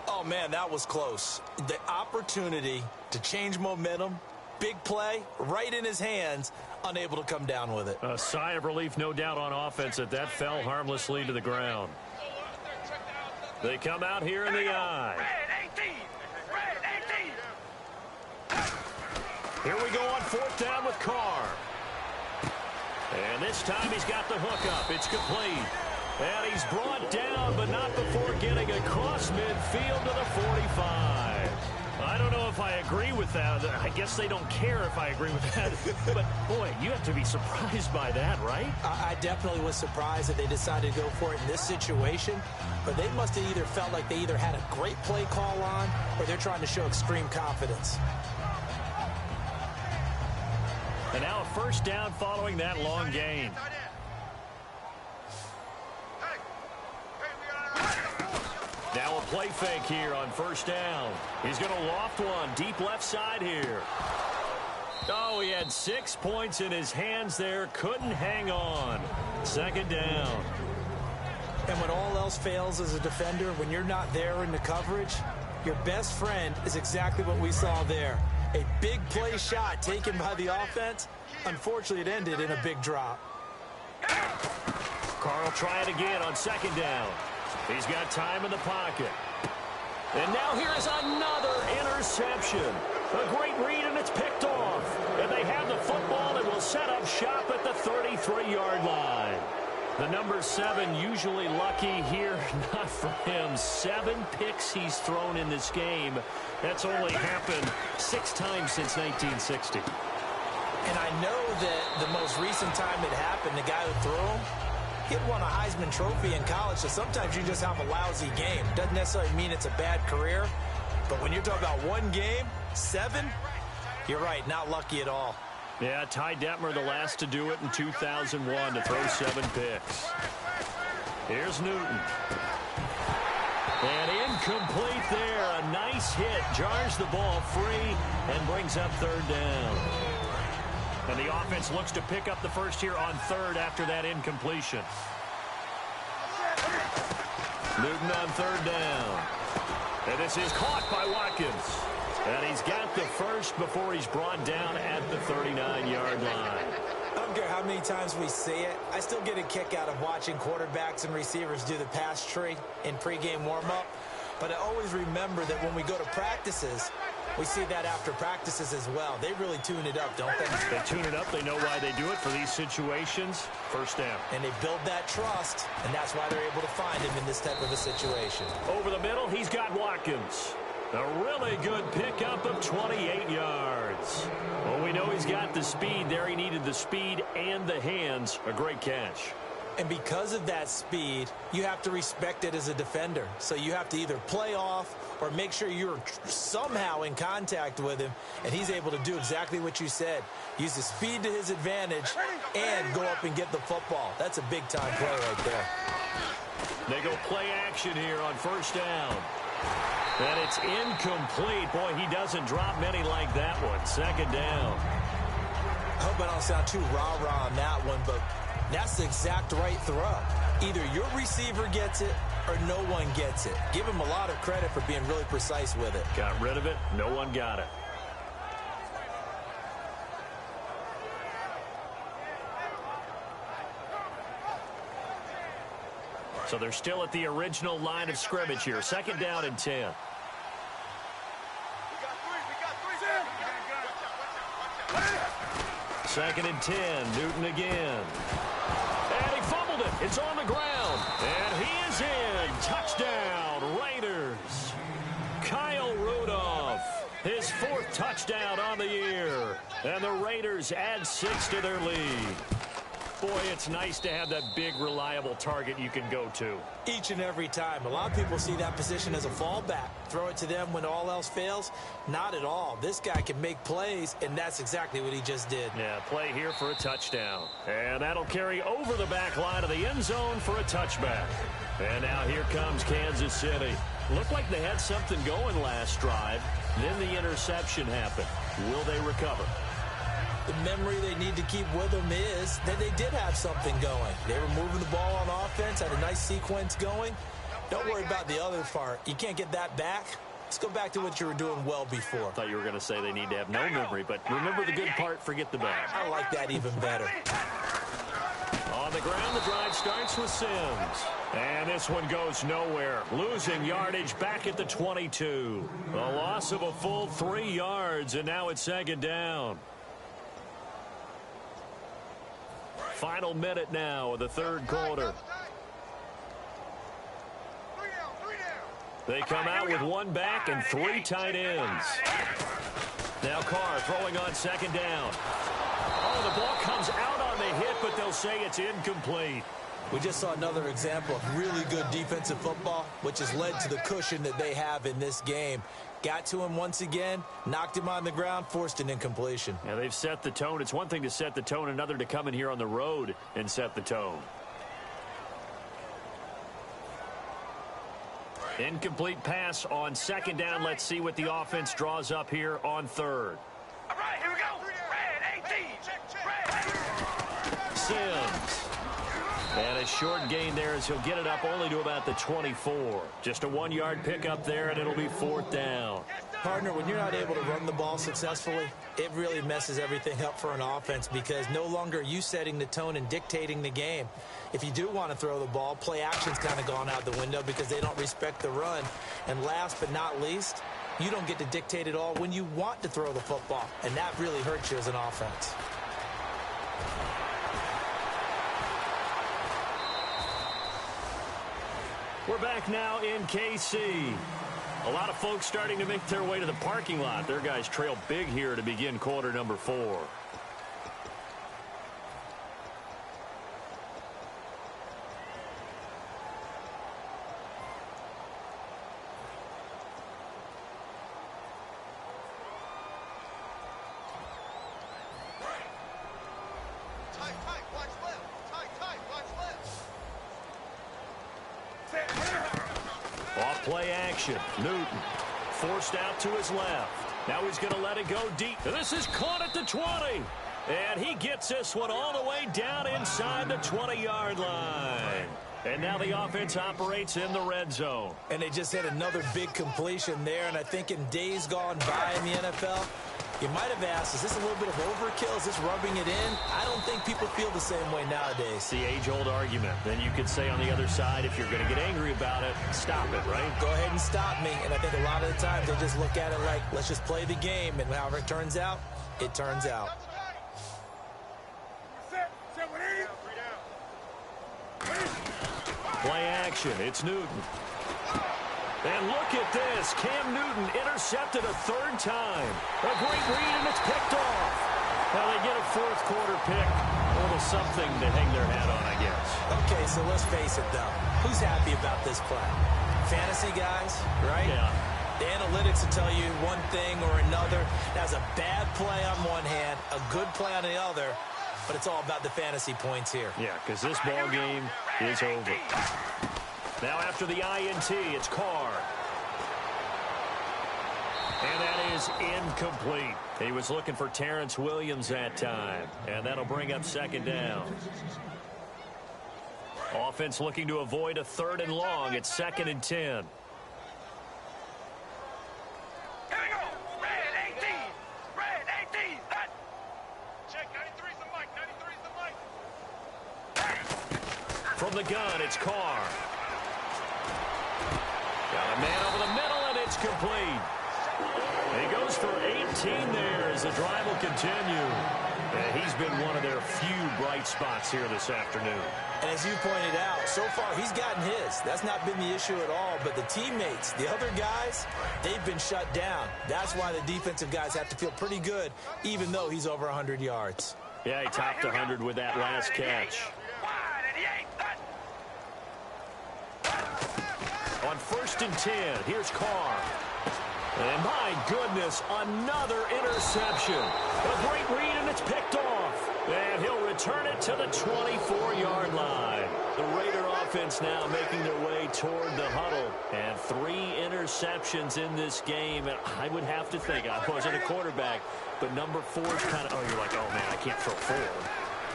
Oh, man, that was close. The opportunity to change momentum, big play, right in his hands, unable to come down with it. A sigh of relief, no doubt, on offense that fell harmlessly to the ground. They come out here in the eye. Here we go on 4th down with Carr. And this time he's got the hook up. It's complete. And he's brought down, but not before getting across midfield to the 45. I don't know if I agree with that. I guess they don't care if I agree with that. But, boy, you have to be surprised by that, right? I definitely was surprised that they decided to go for it in this situation. But they must have either felt like they either had a great play call on or they're trying to show extreme confidence. And now a 1st down following that long gain. Now a play fake here on 1st down. He's going to loft one deep left side here. Oh, he had 6 points in his hands there. Couldn't hang on. 2nd down. And when all else fails as a defender, when you're not there in the coverage, your best friend is exactly what we saw there. A big play shot taken by the offense. Unfortunately, it ended in a big drop. Carr will try it again on 2nd down. He's got time in the pocket. And now here is another interception. A great read, and it's picked off. And they have the football and will set up shop at the 33-yard line. The number 7 usually lucky here. Not for him. 7 picks he's thrown in this game. That's only happened 6 times since 1960. And I know that the most recent time it happened, the guy who threw him, he had won a Heisman Trophy in college, so sometimes you just have a lousy game. Doesn't necessarily mean it's a bad career, but when you're talking about one game, 7, you're right, not lucky at all. Yeah, Ty Detmer, the last to do it in 2001, to throw 7 picks. Here's Newton. And incomplete there. A nice hit. Jars the ball free and brings up 3rd down. And the offense looks to pick up the first here on 3rd after that incompletion. Newton on 3rd down. And this is caught by Watkins. And he's got the first before he's brought down at the 39-yard line. I don't care how many times we see it. I still get a kick out of watching quarterbacks and receivers do the pass tree in pregame warm-up. But I always remember that when we go to practices, we see that after practices as well. They really tune it up, don't they? They tune it up. They know why they do it for these situations. 1st down. And they build that trust, and that's why they're able to find him in this type of a situation. Over the middle, he's got Watkins. A really good pickup of 28 yards. Well, we know he's got the speed there. He needed the speed and the hands. A great catch. And because of that speed, you have to respect it as a defender. So you have to either play off or make sure you're somehow in contact with him, and he's able to do exactly what you said. Use the speed to his advantage and go up and get the football. That's a big-time play right there. They go play action here on 1st down. And it's incomplete. Boy, he doesn't drop many like that one. 2nd down. I hope I don't sound too rah-rah on that one, but that's the exact right throw. Either your receiver gets it or no one gets it. Give him a lot of credit for being really precise with it. Got rid of it. No one got it. So they're still at the original line of scrimmage here. 2nd down and 10. 2nd and 10. Newton again. And he fumbled it. It's on the ground. And he is in. Touchdown, Raiders. Kyle Rudolph, his 4th touchdown on the year. And the Raiders add 6 to their lead. Boy, it's nice to have that big, reliable target you can go to. Each and every time. A lot of people see that position as a fallback. Throw it to them when all else fails. Not at all. This guy can make plays, and that's exactly what he just did. Yeah, play here for a touchdown. And that'll carry over the back line of the end zone for a touchback. And now here comes Kansas City. Looked like they had something going last drive. Then the interception happened. Will they recover? The memory they need to keep with them is that they did have something going. They were moving the ball on offense, had a nice sequence going. Don't worry about the other part. You can't get that back. Let's go back to what you were doing well before. I thought you were going to say they need to have no memory, but remember the good part, forget the bad. I like that even better. On the ground, the drive starts with Sims. And this one goes nowhere. Losing yardage back at the 22. A loss of a full 3 yards, and now it's 2nd down. Final minute now of the 3rd quarter. They come out with 1 back and 3 tight ends. Now Carr throwing on 2nd down. Oh, the ball comes out on the hit, but they'll say it's incomplete. We just saw another example of really good defensive football, which has led to the cushion that they have in this game. Got to him once again, knocked him on the ground, forced an incompletion. Yeah, they've set the tone. It's one thing to set the tone, another to come in here on the road and set the tone. Incomplete pass on 2nd down. Let's see what the offense draws up here on 3rd. All right, here we go. Red 18. Sims. And a short gain there as he'll get it up only to about the 24. Just a 1-yard pickup there, and it'll be 4th down. Partner, when you're not able to run the ball successfully, it really messes everything up for an offense because no longer are you setting the tone and dictating the game. If you do want to throw the ball, play action's kind of gone out the window because they don't respect the run. And last but not least, you don't get to dictate it all when you want to throw the football, and that really hurts you as an offense. We're back now in KC. A lot of folks starting to make their way to the parking lot. Their guys trail big here to begin quarter number 4. Play action. Newton forced out to his left. Now he's going to let it go deep. This is caught at the 20. And he gets this one all the way down inside the 20-yard line. And now the offense operates in the red zone. And they just had another big completion there. And I think in days gone by in the NFL, you might have asked, is this a little bit of overkill? Is this rubbing it in? I don't think people feel the same way nowadays. It's the age-old argument. Then you could say on the other side, if you're going to get angry about it, stop it, right? Go ahead and stop me. And I think a lot of the times they just look at it like, let's just play the game. And however it turns out, it turns out. Play action. It's Newton. And look at this. Cam Newton intercepted a 3rd time. A great read, and it's picked off. Now they get a 4th quarter pick. A little something to hang their hat on, I guess. Okay, so let's face it, though. Who's happy about this play? Fantasy guys, right? Yeah. The analytics will tell you one thing or another. That's a bad play on one hand, a good play on the other, but it's all about the fantasy points here. Yeah, because this ball game is over. Now after the INT, it's Carr. And that is incomplete. He was looking for Terrence Williams that time. And that'll bring up 2nd down. Offense looking to avoid a 3rd and long. It's 2nd and 10. Here we go. Red 18. Red 18. Check 93's the mic. 93's the mic. From the gun, it's Carr. Got a man over the middle, and it's complete. He goes for 18 there as the drive will continue. And he's been one of their few bright spots here this afternoon. And as you pointed out, so far he's gotten his. That's not been the issue at all. But the teammates, the other guys, they've been shut down. That's why the defensive guys have to feel pretty good, even though he's over 100 yards. Yeah, he topped 100 with that last catch. On 1st and 10, here's Carr. And my goodness, another interception. A great read, and it's picked off. And he'll return it to the 24-yard line. The Raider offense now making their way toward the huddle. And 3 interceptions in this game. And I would have to think, I wasn't a quarterback, but number 4 is kind of, you're like, oh, man, I can't throw 4.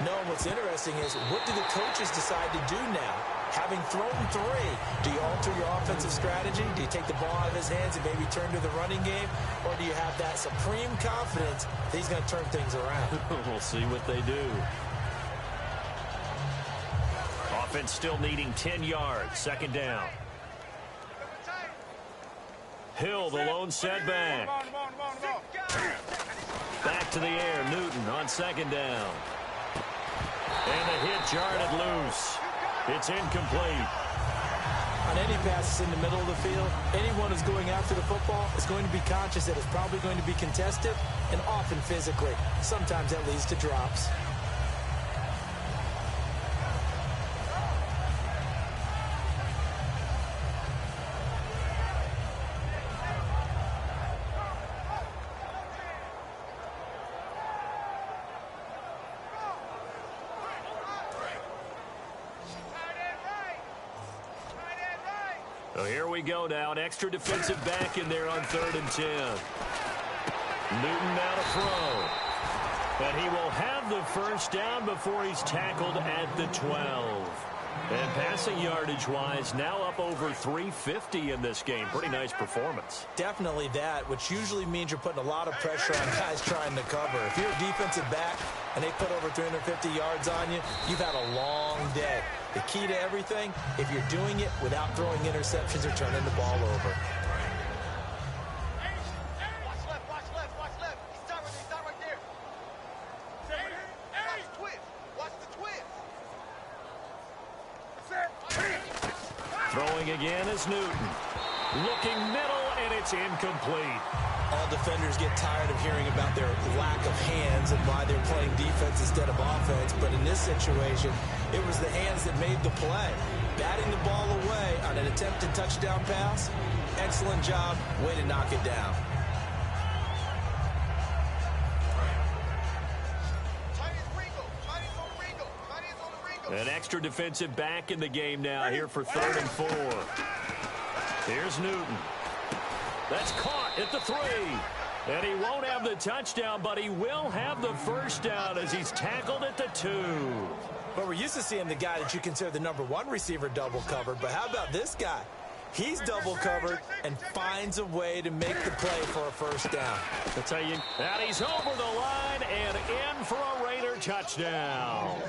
No, what's interesting is, what do the coaches decide to do now? Having thrown 3, do you alter your offensive strategy? Do you take the ball out of his hands and maybe turn to the running game? Or do you have that supreme confidence that he's going to turn things around? We'll see what they do. Offense still needing 10 yards. 2nd down. Hill, the lone setback. Back to the air. Newton on 2nd down. And the hit jarred it loose. It's incomplete. On any passes in the middle of the field, anyone who's going after the football is going to be conscious that it's probably going to be contested, and often physically. Sometimes that leads to drops. So here we go now. An extra defensive back in there on 3rd and 10. Newton now to throw. And he will have the 1st down before he's tackled at the 12. And passing yardage-wise, now up over 350 in this game. Pretty nice performance. Definitely that, which usually means you're putting a lot of pressure on guys trying to cover. If you're a defensive back and they put over 350 yards on you, you've had a long day. The key to everything, if you're doing it without throwing interceptions or turning the ball over. Watch left. Stop right there. Watch the twist. Throwing again is Newton. Looking middle, and it's incomplete. All defenders get tired of hearing about their lack of hands and why they're playing defense instead of offense. But in this situation, it was the hands that made the play. Batting the ball away on an attempted touchdown pass. Excellent job. Way to knock it down. An extra defensive back in the game now here for 3rd and 4. Here's Newton. That's caught at the 3. And he won't have the touchdown, but he will have the 1st down as he's tackled at the 2. But we're used to seeing the guy that you consider the number 1 receiver double covered. But how about this guy? He's double covered and finds a way to make the play for a 1st down. I'll tell you, and he's over the line and in for a Raider touchdown.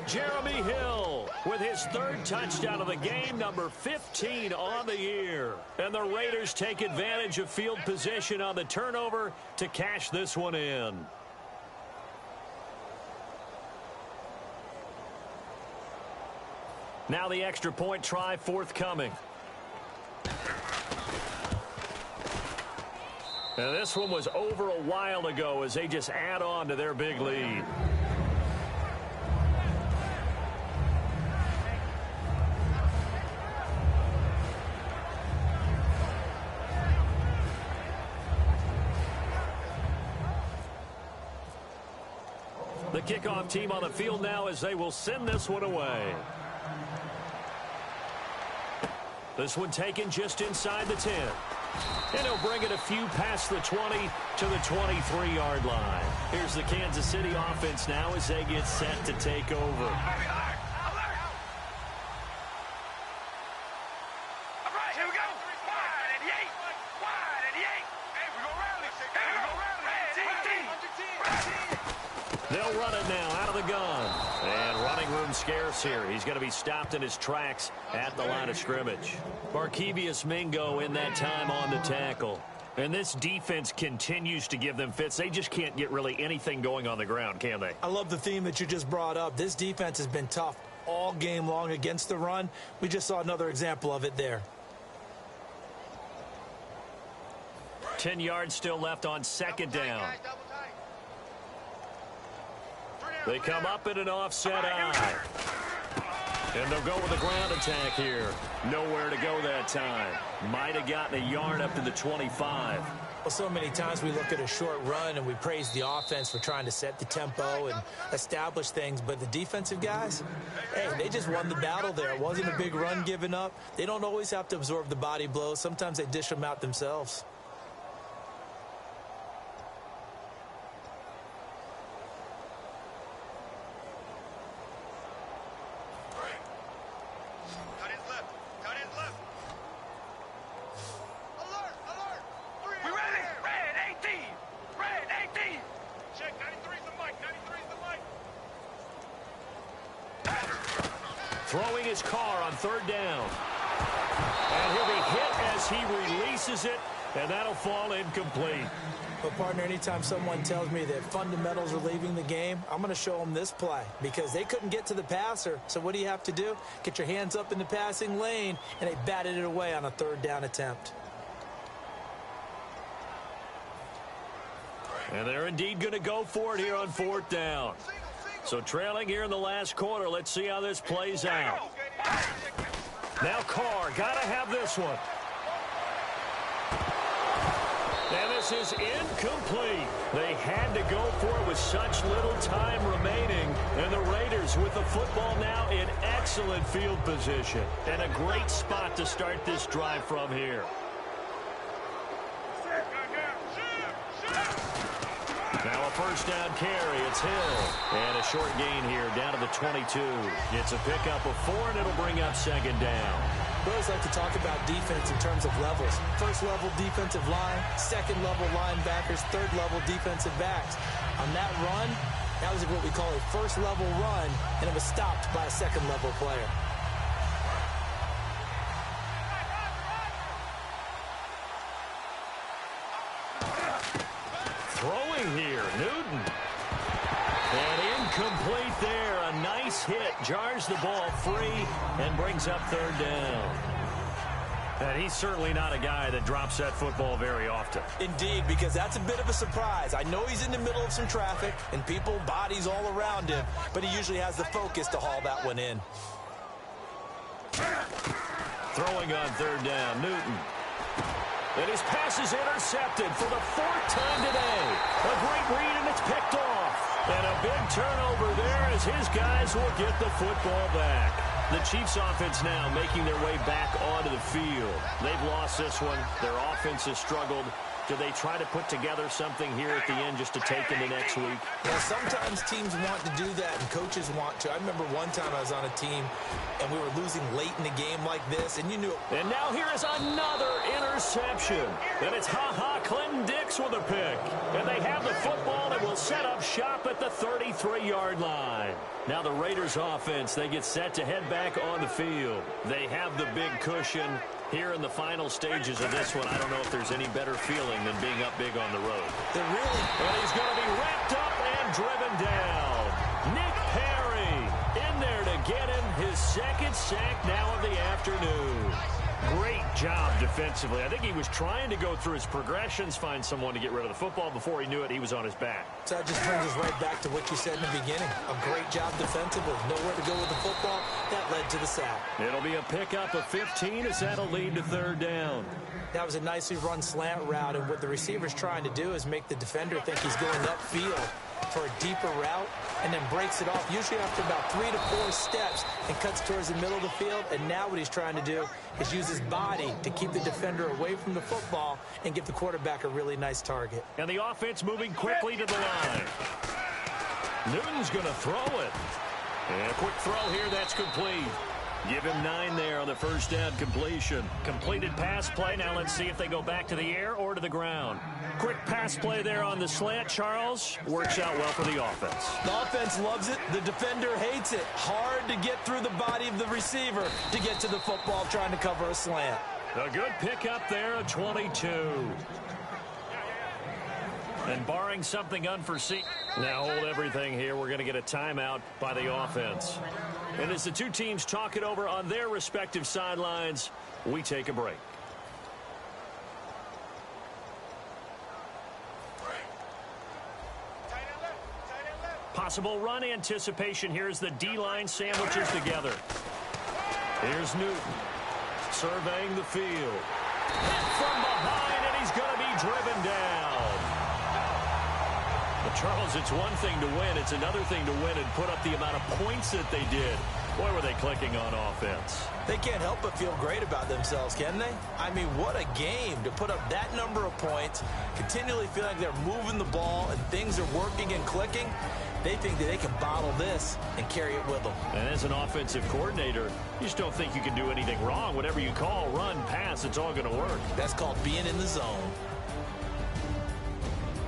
Jeremy Hill with his 3rd touchdown of the game, number 15 on the year. And the Raiders take advantage of field position on the turnover to cash this one in. Now the extra point try forthcoming. And this one was over a while ago as they just add on to their big lead. The kickoff team on the field now as they will send this one away. This one taken just inside the 10. And he'll bring it a few past the 20 to the 23-yard line. Here's the Kansas City offense now as they get set to take over. They'll run it now out of the gun. And running room scarce here. He's going to be stopped in his tracks at the line of scrimmage. Barkevious Mingo in that time on the tackle. And this defense continues to give them fits. They just can't get really anything going on the ground, can they? I love the theme that you just brought up. This defense has been tough all game long against the run. We just saw another example of it there. 10 yards still left on second down. They come up in an offset eye. And they'll go with a ground attack here. Nowhere to go that time. Might have gotten a yard up to the 25. Well, so many times we look at a short run and we praise the offense for trying to set the tempo and establish things. But the defensive guys, hey, they just won the battle there. It wasn't a big run given up. They don't always have to absorb the body blows. Sometimes they dish them out themselves. Throwing his car on third down. And he'll be hit as he releases it, and that'll fall incomplete. But, partner, anytime someone tells me that fundamentals are leaving the game, I'm going to show them this play because they couldn't get to the passer. So what do you have to do? Get your hands up in the passing lane, and they batted it away on a third down attempt. And they're indeed going to go for it here on fourth down. So trailing here in the last quarter. Let's see how this plays out. Now Carr, got to have this one. And this is incomplete. They had to go for it with such little time remaining. And the Raiders with the football now in excellent field position. And a great spot to start this drive from here. Now a first down carry. It's Hill. And a short gain here down to the 22. It's a pickup of 4, and it'll bring up second down. We always like to talk about defense in terms of levels. First level defensive line, second level linebackers, third level defensive backs. On that run, that was what we call a first level run, and it was stopped by a second level player. Throwing here, Newton. And incomplete there. A nice hit. Jars the ball free and brings up third down. And he's certainly not a guy that drops that football very often. Indeed, because that's a bit of a surprise. I know he's in the middle of some traffic and people, bodies all around him, but he usually has the focus to haul that one in. Throwing on third down, Newton. And his pass is intercepted for the 4th time today. A great read, and it's picked off. And a big turnover there as his guys will get the football back. The Chiefs offense now making their way back onto the field. They've lost this one. Their offense has struggled. Do they try to put together something here at the end just to take into next week? Well, sometimes teams want to do that and coaches want to. I remember one time I was on a team and we were losing late in the game like this, and you knew it. And now here is another interception. And it's Clinton Dix with a pick. And they have the football and will set up shop at the 33-yard line. Now the Raiders offense, they get set to head back on the field. They have the big cushion. Here in the final stages of this one, I don't know if there's any better feeling than being up big on the road. They're really... And he's going to be wrapped up and driven down. Nick Perry in there to get him his second sack now of the afternoon. Great job defensively. I think he was trying to go through his progressions, find someone to get rid of the football. Before he knew it, he was on his back. So that just brings us right back to what you said in the beginning. A great job defensively. Nowhere to go with the football. That led to the sack. It'll be a pickup of 15 as that'll lead to third down. That was a nicely run slant route, and what the receiver's trying to do is make the defender think he's going upfield for a deeper route, and then breaks it off, usually after about 3 to 4 steps, and cuts towards the middle of the field. And now what he's trying to do is use his body to keep the defender away from the football and give the quarterback a really nice target. And the offense moving quickly to the line. Newton's going to throw it. And a quick throw here, that's complete. Give him 9 there on the first down completion. Completed pass play. Now let's see if they go back to the air or to the ground. Quick pass play there on the slant. Charles, works out well for the offense. The offense loves it. The defender hates it. Hard to get through the body of the receiver to get to the football trying to cover a slant. A good pickup there, a 22. And barring something unforeseen, now hold everything here. We're going to get a timeout by the offense. And as the two teams talk it over on their respective sidelines, we take a break. Possible run anticipation. Here's the D-line sandwiches together. Here's Newton surveying the field. Hit from behind, and he's going to be driven down. But Charles, it's one thing to win. It's another thing to win and put up the amount of points that they did. Boy, were they clicking on offense. They can't help but feel great about themselves, can they? I mean, what a game to put up that number of points, continually feel like they're moving the ball and things are working and clicking. They think that they can bottle this and carry it with them. And as an offensive coordinator, you just don't think you can do anything wrong. Whatever you call, run, pass, it's all going to work. That's called being in the zone.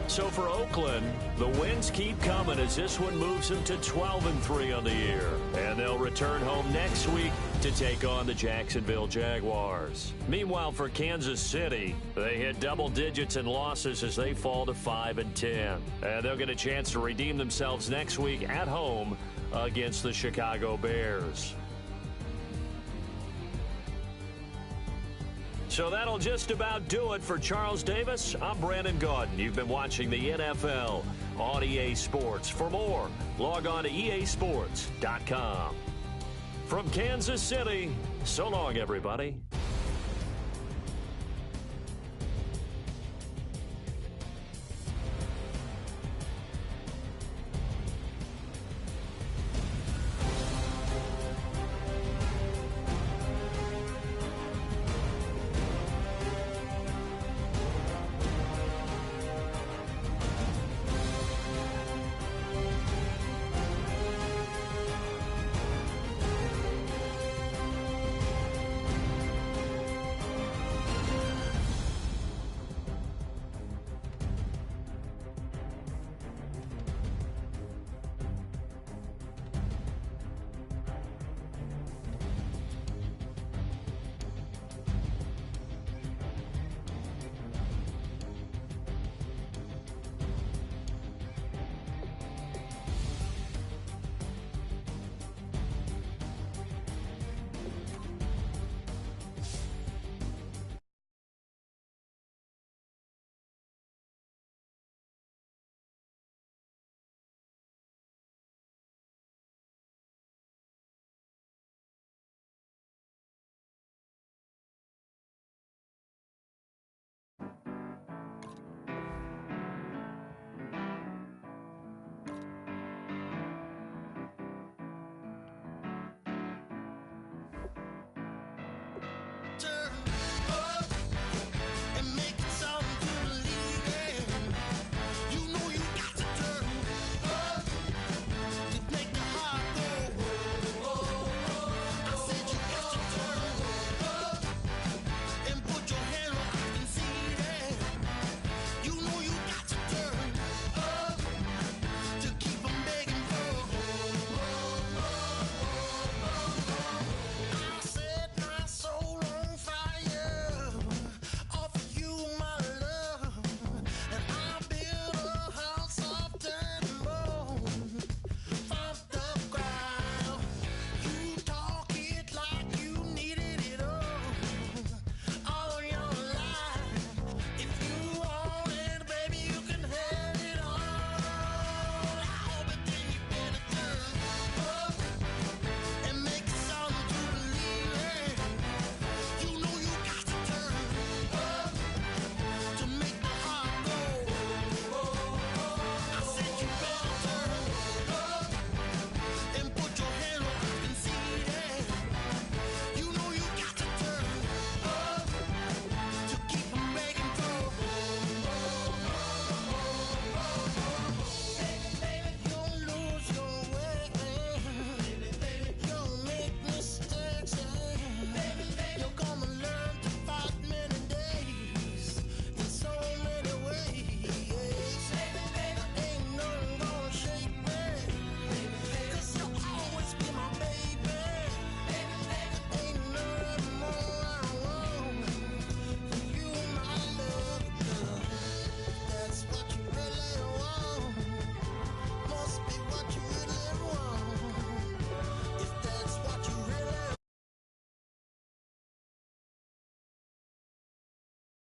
So for Oakland, the wins keep coming as this one moves them to 12-3 on the year. And they'll return home next week to take on the Jacksonville Jaguars. Meanwhile, for Kansas City, they hit double digits in losses as they fall to 5-10. And they'll get a chance to redeem themselves next week at home against the Chicago Bears. So that'll just about do it for Charles Davis. I'm Brandon Gaudin. You've been watching the NFL on EA Sports. For more, log on to easports.com. From Kansas City, so long, everybody.